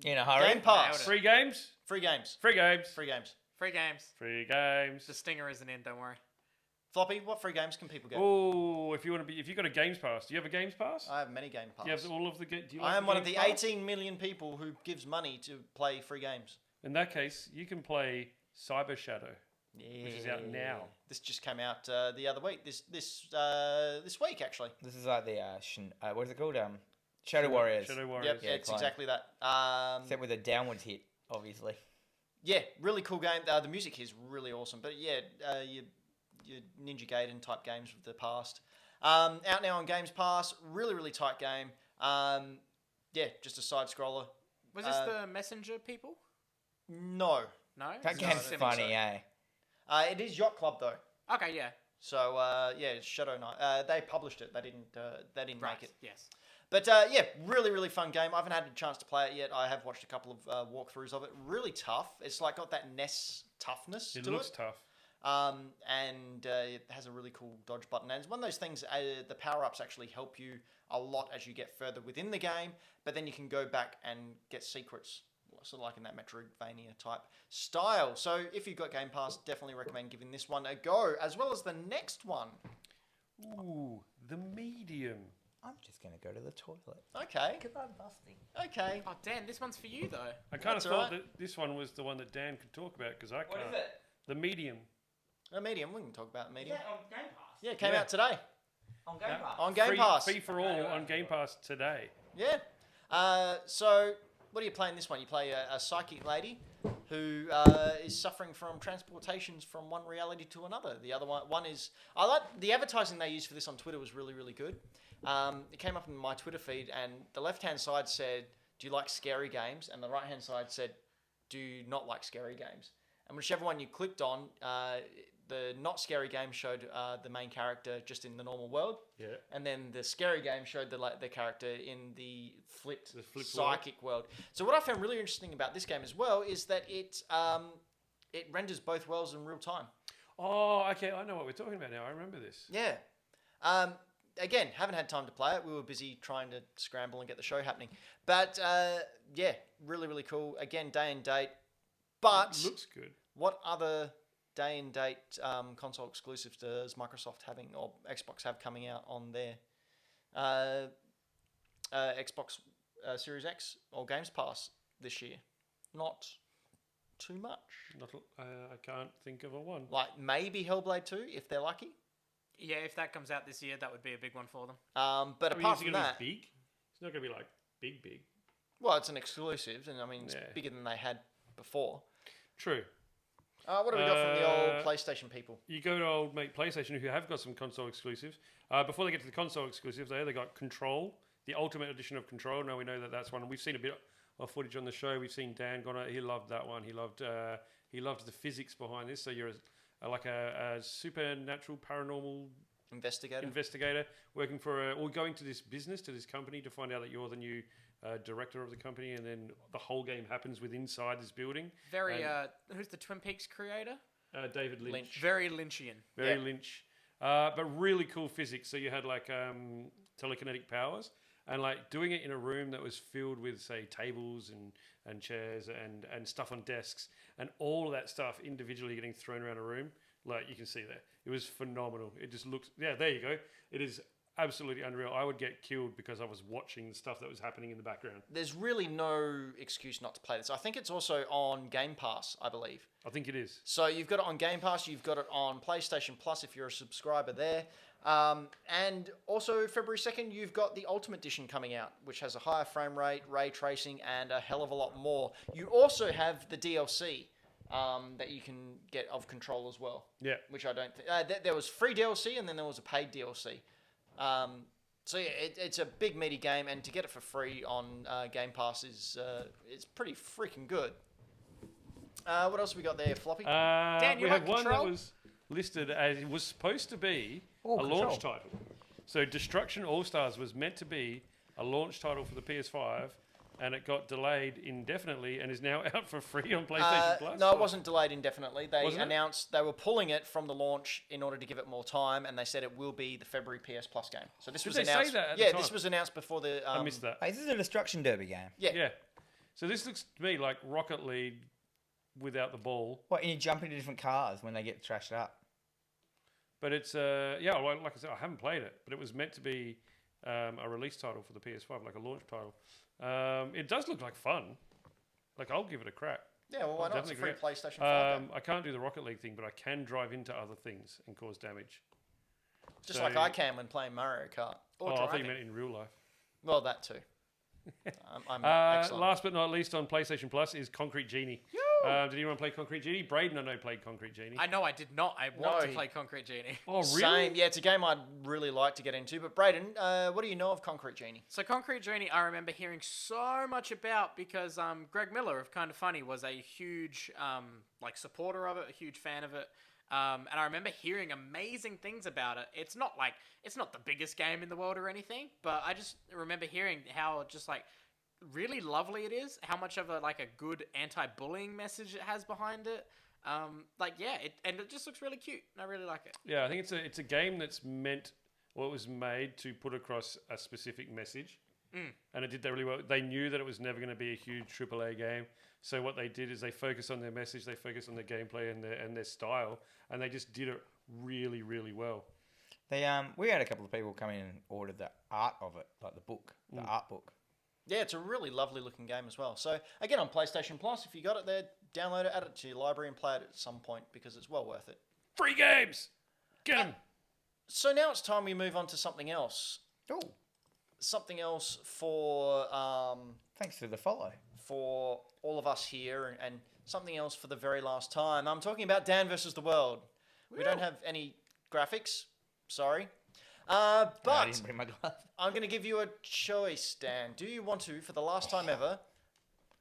In a hurry. Game Pass. free games, Free games. free games, Free games. Free games. free games. The stinger isn't in. Don't worry. Floppy, what free games can people get? Oh, if you got a Games Pass, do you have a Games Pass? I have many Game Pass. Do you have all of the? Do you I like am one of Games the Pass? 18 million people who gives money to play free games. In that case, you can play Cyber Shadow, which is out now. This just came out the other week. This week actually. This is like the what is it called? Shadow Warriors. Shadow Warriors. Yep, Yeah, it's clone. exactly that. Except with a downwards hit, obviously. Yeah, really cool game. The music is really awesome. But yeah, your Ninja Gaiden type games of the past. Out now on Games Pass. Really, really tight game. Yeah, just a side scroller. Was this the Messenger people? No. No. That It's game's not. funny, eh? It is Yacht Club though. Okay. Yeah. So yeah, it's Shadow Knight. They published it. They didn't Right. make it. Yes. But yeah, really, really fun game. I haven't had a chance to play it yet. I have watched a couple of walkthroughs of it. Really tough. It's like got that NES toughness It to looks it. tough. And it has a really cool dodge button. And it's one of those things, the power-ups actually help you a lot as you get further within the game, but then you can go back and get secrets, sort of like in that Metroidvania type style. So if you've got Game Pass, definitely recommend giving this one a go, as well as the next one. Ooh, the Medium. I'm just going to go to the toilet. Okay, Because I'm busting. okay. Oh, Dan, this one's for you though. I kind of That's thought alright. that this one was the one that Dan could talk about because I can't. What is it? The Medium. A Medium, we can talk about Medium. on Game Pass? Yeah, it came Yeah. out today On Game Pass? on Game free, Pass. Free for all on Game Pass today. Yeah. So, what are you playing this one? You play a psychic lady who is suffering from transportations from one reality to another. The other one is... I like the advertising they used for this on Twitter was really, really good. It came up in my Twitter feed, and the left-hand side said, do you like scary games? And the right-hand side said, do you not like scary games? And whichever one you clicked on, the not scary game showed the main character just in the normal world. Yeah. And then the scary game showed the character in the flipped flipped psychic world. So what I found really interesting about this game as well is that it renders both worlds in real time. Oh, okay. I know what we're talking about now. I remember this. Yeah. Again, haven't had time to play it. We were busy trying to scramble and get the show happening. But yeah, really, really cool. Again, day and date. But It looks good. what other day and date console exclusives does Microsoft having or Xbox have coming out on their Xbox Series X or Games Pass this year? Not too much. I can't think of a one. Like maybe Hellblade 2 if they're lucky. Yeah, if that comes out this year, that would be a big one for them. But I mean, apart is it from gonna that, be big? It's not going to be like big. well, it's an exclusive, and I mean it's Yeah. bigger than they had before. True. What do we got from the old PlayStation people? You go to old mate PlayStation who have got some console exclusives. Before they get to the console exclusives, they got Control, the Ultimate Edition of Control. Now we know that that's one. We've seen a bit of footage on the show. We've seen Dan gone out. He loved that one. He loved the physics behind this. So you're like a supernatural paranormal investigator working for or going to this business, to this company to find out that you're the new director of the company, and then the whole game happens within inside this building. Very, who's the Twin Peaks creator? David Lynch. Very Lynchian. Very Yeah. Lynch. But really cool physics. So you had like telekinetic powers, and like doing it in a room that was filled with, say, tables and chairs and stuff on desks, and all of that stuff individually getting thrown around a room. Like you can see there. It was phenomenal. It just looks... Yeah, there you go. It is absolutely unreal. I would get killed because I was watching the stuff that was happening in the background. There's really no excuse not to play this. I think it's also on Game Pass, I believe. I think it is. So you've got it on Game Pass, you've got it on PlayStation Plus if you're a subscriber there. And also February 2nd, you've got the Ultimate Edition coming out, which has a higher frame rate, ray tracing, and a hell of a lot more. You also have the DLC that you can get of Control as well. Yeah. Which I don't think... there was free DLC and then there was a paid DLC. So yeah, it's a big meaty game, and to get it for free on Game Pass is it's pretty freaking good. What else we got there, Floppy? Dan, you we like have one Control? that was listed as it was supposed to be Oh, a Control. launch title. So Destruction All Stars was meant to be a launch title for the PS5, and it got delayed indefinitely and is now out for free on PlayStation Plus? No, it wasn't delayed indefinitely. They Wasn't it? announced they were pulling it from the launch in order to give it more time, and they said it will be the February PS Plus game. So this was they say announced. that at the Yeah, time? this was announced before the. I missed that. Hey, this is a destruction derby game. Yeah. Yeah. So this looks to me like Rocket League without the ball. What? And you jump into different cars when they get trashed up. But it's, well, like I said, I haven't played it, but it was meant to be a release title for the PS5, like a launch title. It does look like fun. Like, I'll give it a crack. Yeah, well, why I'll not? It's a free definitely PlayStation 5 game. I can't do the Rocket League thing, but I can drive into other things and cause damage. Just so- like I can when playing Mario Kart. Or I thought you driving. meant in real life. Well, that too. I'm excellent. Last but not least on PlayStation Plus is Concrete Genie. Did anyone play Concrete Genie? Braden, I know, played Concrete Genie. I know I did not. I want to No. play Concrete Genie. Oh, really? Same. Yeah, it's a game I'd really like to get into. But Braden, what do you know of Concrete Genie? So Concrete Genie, I remember hearing so much about because Greg Miller of Kind of Funny was a huge supporter of it, a huge fan of it. And I remember hearing amazing things about it. It's not the biggest game in the world or anything, but I just remember hearing how just like really lovely it is, how much of a good anti-bullying message it has behind it. It just looks really cute, and I really like it. Yeah, I think it's a game that's meant, or it was made to put across a specific message. And it did that really well. They knew that it was never going to be a huge AAA game. So what they did is they focused on their message, they focused on their gameplay and their style, and they just did it really, really well. They we had a couple of people come in and order the art of it, like the book, the art book. Yeah, it's a really lovely looking game as well. So again, on PlayStation Plus, if you got it there, download it, add it to your library, and play it at some point because it's well worth it. Free games! Get them! So now it's time we move on to something else. Oh, Something else for thanks for the follow. for all of us here, and something else for the very last time. I'm talking about Dan versus the World. We don't have any graphics, sorry. I But didn't bring my glove. I'm going to give you a choice, Dan. Do you want to, for the last time ever,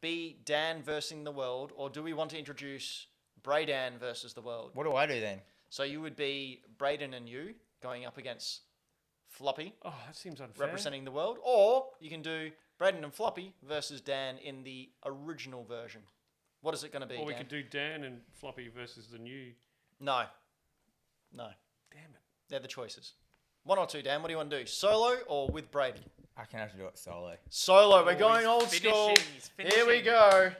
be Dan versus the world, or do we want to introduce Braydan versus the world? What do I do then? So you would be Brayden and you going up against Floppy Oh, that seems unfair. representing the world, or you can do Brayden and Floppy versus Dan in the original version. What is it going to be? Or we Dan? could do Dan and Floppy versus the new. No. Damn it. They're the choices. One or two, Dan. What do you want to do? Solo or with Brayden? I can have to do it solo. Solo. We're going he's old school. finishing, he's Here we finishing. go.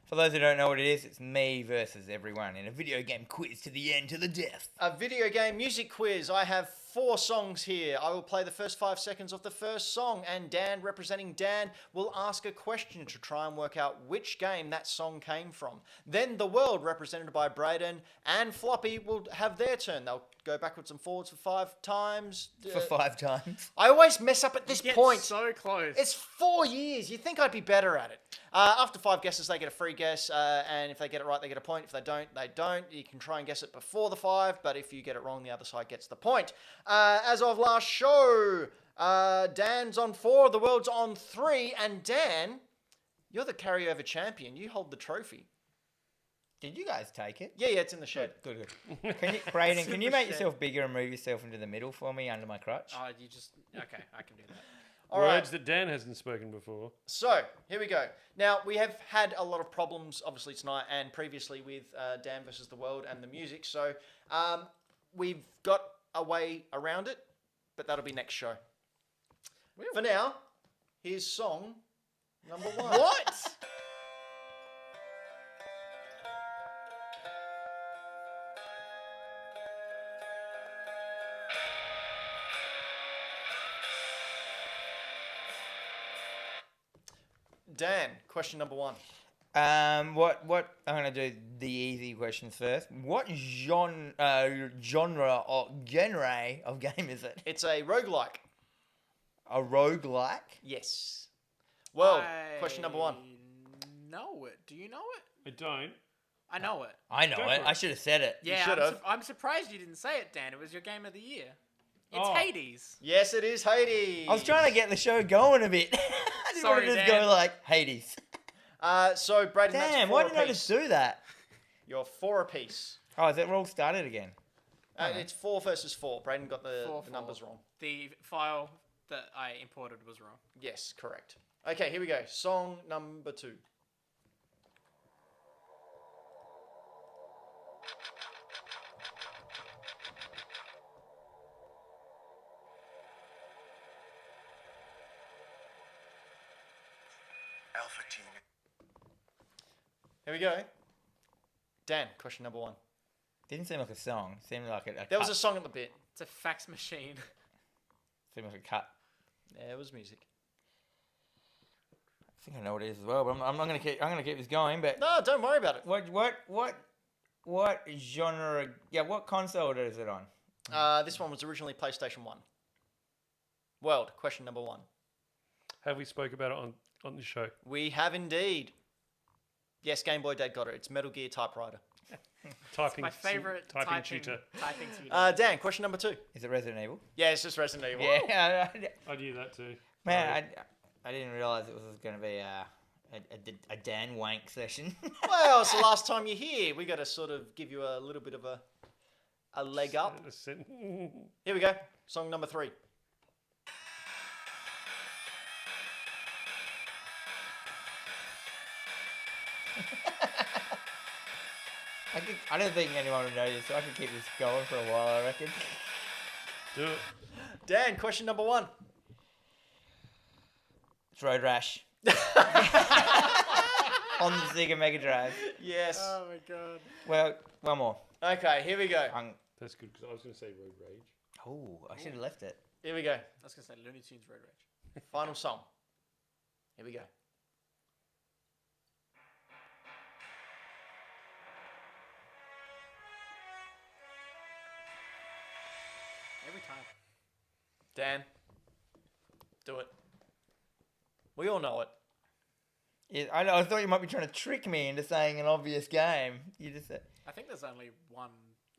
For those who don't know what it is, it's me versus everyone in a video game quiz to the end, to the death. A video game music quiz. I have 4 songs here. I will play the first 5 seconds of the first song, and Dan, representing Dan, will ask a question to try and work out which game that song came from. Then the world, represented by Brayden and Floppy, will have their turn. They'll go backwards and forwards for 5 times. For 5 times. I always mess up at this Get point. so close. It's 4 years. You'd think I'd be better at it. After 5 guesses, they get a free guess, and if they get it right, they get a point. If they don't, they don't. You can try and guess it before the 5, but if you get it wrong, the other side gets the point. As of last show, Dan's on 4, the world's on 3, and Dan, you're the carryover champion. You hold the trophy. Did you guys take it? Yeah, it's in the shed. Good. Can you, Brayden, can you make yourself bigger and move yourself into the middle for me under my crutch? Oh, you just okay. I can do that. All right. Words that Dan hasn't spoken before. So, here we go. Now, we have had a lot of problems, obviously, tonight and previously with Dan versus the World and the music. So, we've got a way around it, but that'll be next show. For now, here's song number 1. What? Dan, question number 1. What I'm gonna do the easy questions first. What genre of game is it? It's a roguelike. A roguelike? Yes. Well, question number 1. Know it? Do you know it? I don't. I know it. I know Go it. for it. I should have said it. Yeah, should have. I'm surprised you didn't say it, Dan. It was your game of the year. It's Oh. Hades. Yes, it is Hades. I was trying to get the show going a bit. I didn't want Sorry, to just Dan. go like Hades. So, Braden, that's Damn, 4 why didn't I apiece. just do that? You're 4 apiece. Oh, is it all started again? It's 4 versus 4. Braden got the 4-4. numbers wrong. The file that I imported was wrong. Yes, correct. Okay, here we go. Song number 2. Alpha Team. Here we go. Dan, question number 1. Didn't seem like a song. Seemed like a There was a cut. song at the bit. It's a fax machine. Seemed like a cut. There was music. I think I know what it is as well, but I'm not gonna keep. I'm gonna keep this going. But No, don't worry about it. what genre? Yeah, what console is it on? This one was originally PlayStation 1. World, question number 1. Have we spoke about it on the show? We have indeed. Yes, Game Boy Dad got it. It's Metal Gear Typewriter. Typing. My favorite typing tutor. Typing tutor. Dan, question number 2. Is it Resident Evil? Yeah, it's just Resident Evil. Yeah, I knew that too. man, I didn't realize it was gonna be a Dan wank session. Well, it's the last time you're here. We got to sort of give you a little bit of a leg up. Here we go. Song number 3. I don't think anyone would notice, so I can keep this going for a while. I reckon. Do it. Dan, question number 1. It's Road Rash on the Sega Mega Drive. Yes. Oh my god. Well, one more. Okay, here we go. That's good because I was going to say Road Rage. Oh, I should have left it. Here we go. I was gonna say Looney Tunes Road Rage. Final song. Here we go. Every time. Dan, do it. We all know it. Yeah, I know. I thought you might be trying to trick me into saying an obvious game. You just said, I think there's only one.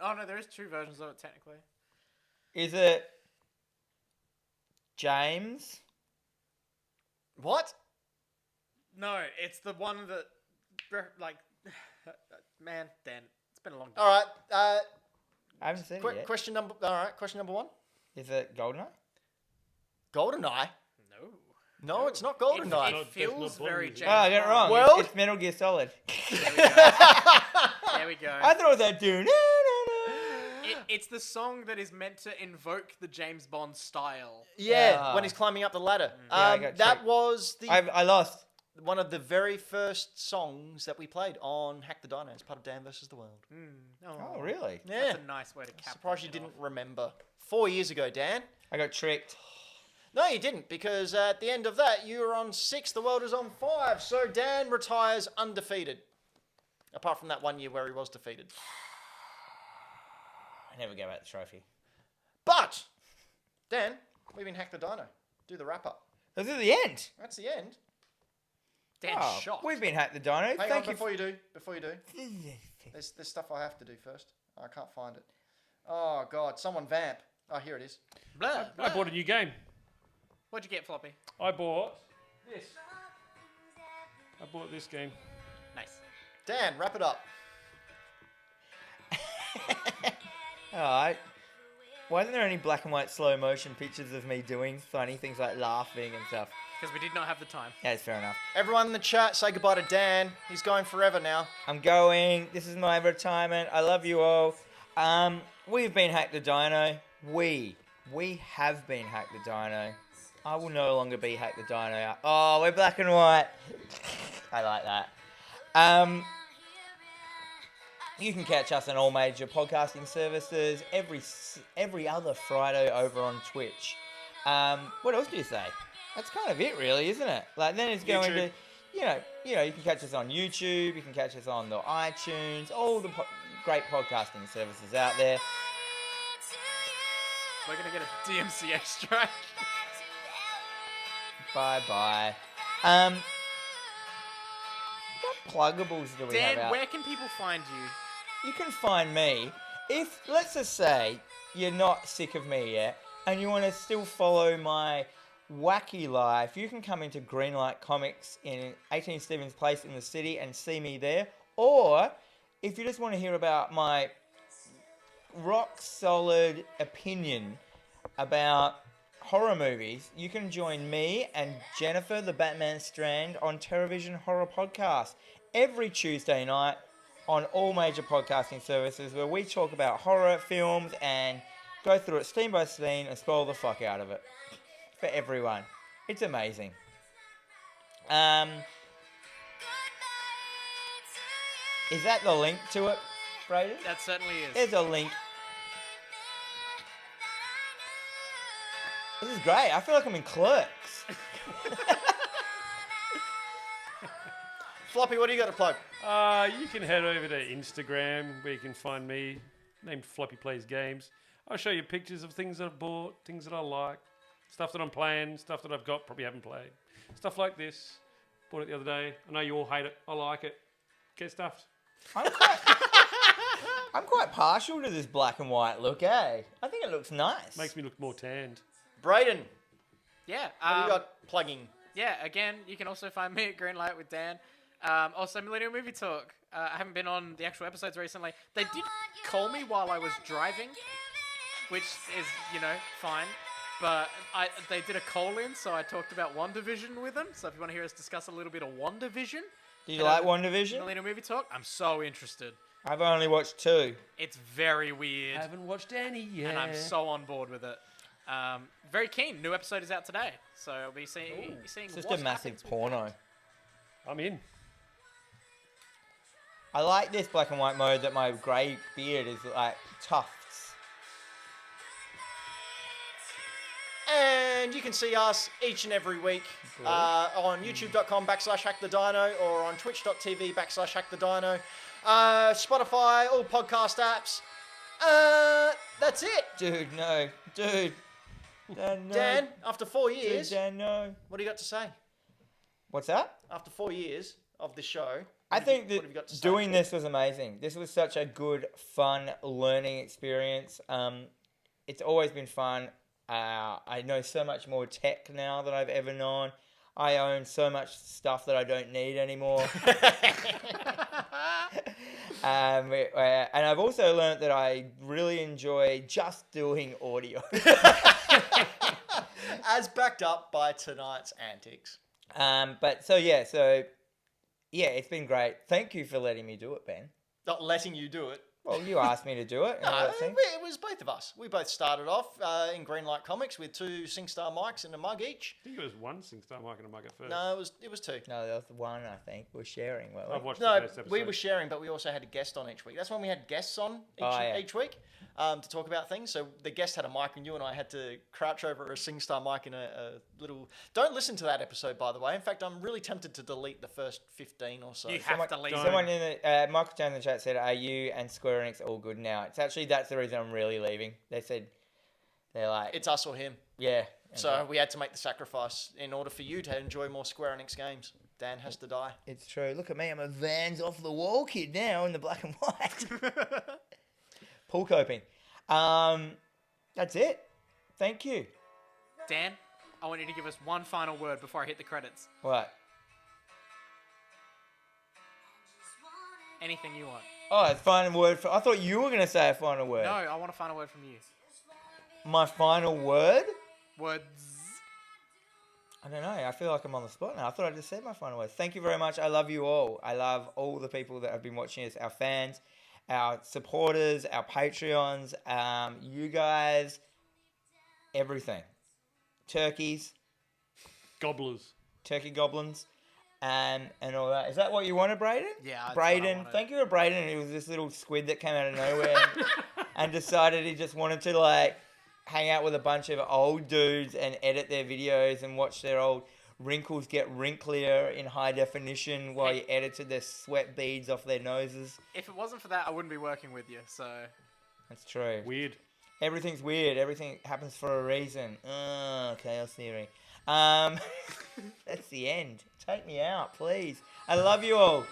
Oh no, there is 2 versions of it technically. is it James? What? No, it's the one that, like, man, Dan, it's been a long time. All right. I haven't seen it yet. Question number. All right. Question number 1. Is it Goldeneye? GoldenEye. No. No, it's not It, GoldenEye. it feels Bond very music. James Oh, I got it wrong. Well- It's Metal Gear Solid. There we go. I thought it was that dude. It's the song that is meant to invoke the James Bond style. Yeah, Ah. when he's climbing up the ladder. Yeah, I got that tricked. was the I lost. one of the very first songs that we played on Hack the Dino as part of Dan vs. the World. Oh, really? Yeah. That's a nice way to cap Surprised you it didn't off. remember. 4 years ago, Dan. I got tricked. No, you didn't, because at the end of that, you were on 6, the world is on 5. So Dan retires undefeated. Apart from that 1 year where he was defeated. I never gave out the trophy. But, Dan, we've been Hack the Dino. Do the wrap up. This is the end. That's the end. Dan's Oh, shocked. we've been Hack the Dino. Hang Thank on, you. before you do. There's stuff I have to do first. I can't find it. Oh, God, someone vamp. Oh, here it is. Blah, I bought a new game. What'd you get, Floppy? I bought this. I bought this game. Nice. Dan, wrap it up. All right. Why isn't there any black and white slow motion pictures of me doing funny things like laughing and stuff? Because we did not have the time. Yeah, it's fair enough. Everyone in the chat, say goodbye to Dan. He's going forever now. I'm going. This is my retirement. I love you all. We've been Hack the Dino. We have been Hack the Dino. I will no longer be Hack the Dino. Oh, we're black and white. I like that. You can catch us on all major podcasting services every other Friday over on Twitch. What else do you say? That's kind of it, really, isn't it? Like then it's going YouTube. to, you can catch us on YouTube. You can catch us on the iTunes. All the great podcasting services out there. We're going to get a DMCA strike. Bye. What pluggables do we have Dan, out? where can people find you? You can find me if, let's just say, you're not sick of me yet and you want to still follow my wacky life. You can come into Greenlight Comics in 18 Stevens Place in the city and see me there. Or if you just want to hear about my rock solid opinion about horror movies, you can join me and Jennifer, the Batman Strand, on Television Horror Podcast every Tuesday night on all major podcasting services, where we talk about horror films and go through it scene by scene and spoil the fuck out of it for everyone. It's amazing. Is that the link to it, Brayden? That certainly is. There's a link. This is great. I feel like I'm in Clerks. Floppy, what do you got to plug? You can head over to Instagram where you can find me, named Floppy Plays Games. I'll show you pictures of things that I've bought, things that I like, stuff that I'm playing, stuff that I've got, probably haven't played. Stuff like this. Bought it the other day. I know you all hate it. I like it. Get stuffed. I'm quite partial to this black and white look, eh? I think it looks nice. Makes me look more tanned. Braden, Yeah. what do you got plugging? Yeah, again, you can also find me at Greenlight with Dan. Also, Millennial Movie Talk. I haven't been on the actual episodes recently. They did call me while I was driving, which is, fine. But they did a call-in, so I talked about WandaVision with them. So if you want to hear us discuss a little bit of WandaVision... Do you like WandaVision? Millennial Movie Talk? I'm so interested. I've only watched 2. It's very weird. I haven't watched any yet. And I'm so on board with it. Very keen. New episode is out today. So I'll be seeing It's just what a massive happens with porno. I'm in. I like this black and white mode that my grey beard is like tufts. And you can see us each and every week on youtube.com/HackTheDino or on twitch.tv/HackTheDino. Spotify, all podcast apps. That's it. Dude, no. Dude. Dan, no. Dan, after 4 years, Dude, Dan, no. what do you got to say? What's that? After 4 years of this show, I think what have you got to that say? doing this was amazing. This was such a good, fun learning experience. It's always been fun. I know so much more tech now than I've ever known. I own so much stuff that I don't need anymore. And I've also learned that I really enjoy just doing audio. As backed up by tonight's antics. Yeah, it's been great. Thank you for letting me do it, Ben. Not letting you do it. Well, you asked me to do it. and all No, that thing. it was both of us. We both started off in Greenlight Comics with 2 SingStar mics and a mug each. I think it was one SingStar mic and a mug at first. No, it was 2. No, that was the one, I think. We're sharing, weren't we? I've watched No, the first episode. we were sharing, but we also had a guest on each week. That's when we had guests on each week to talk about things. So the guest had a mic, and you and I had to crouch over a SingStar mic in a little... Don't listen to that episode, by the way. In fact, I'm really tempted to delete the first 15 or so. You have to leave. Someone in the Michael Jones in the chat said, "Are you and Square Enix all good now?" It's actually that's the reason I'm really leaving. They said they're like, It's us or him. yeah. So we had to make the sacrifice in order for you to enjoy more Square Enix games. Dan has to die. It's true. Look at me. I'm a Vans off the wall kid now in the black and white. Pool coping. That's it. Thank you. Dan, I want you to give us one final word before I hit the credits. What? Anything you want. Oh, it's final word for. I thought you were gonna say a final word. No, I want a final word from you. My final word? Words. I don't know. I feel like I'm on the spot now. I thought I just said my final word. Thank you very much. I love you all. I love all the people that have been watching us, our fans, our supporters, our Patreons, you guys, everything. Turkeys, Gobblers. turkey goblins, and all that. Is that what you wanted, Brayden? Yeah, that's what I Brayden. wanted. Thank you to Brayden. He was this little squid that came out of nowhere and decided he just wanted to like hang out with a bunch of old dudes and edit their videos and watch their old wrinkles get wrinklier in high definition while he edited their sweat beads off their noses. If it wasn't for that, I wouldn't be working with you, so... That's true. Weird. Everything's weird. Everything happens for a reason. Chaos theory. That's the end. Take me out, please. I love you all.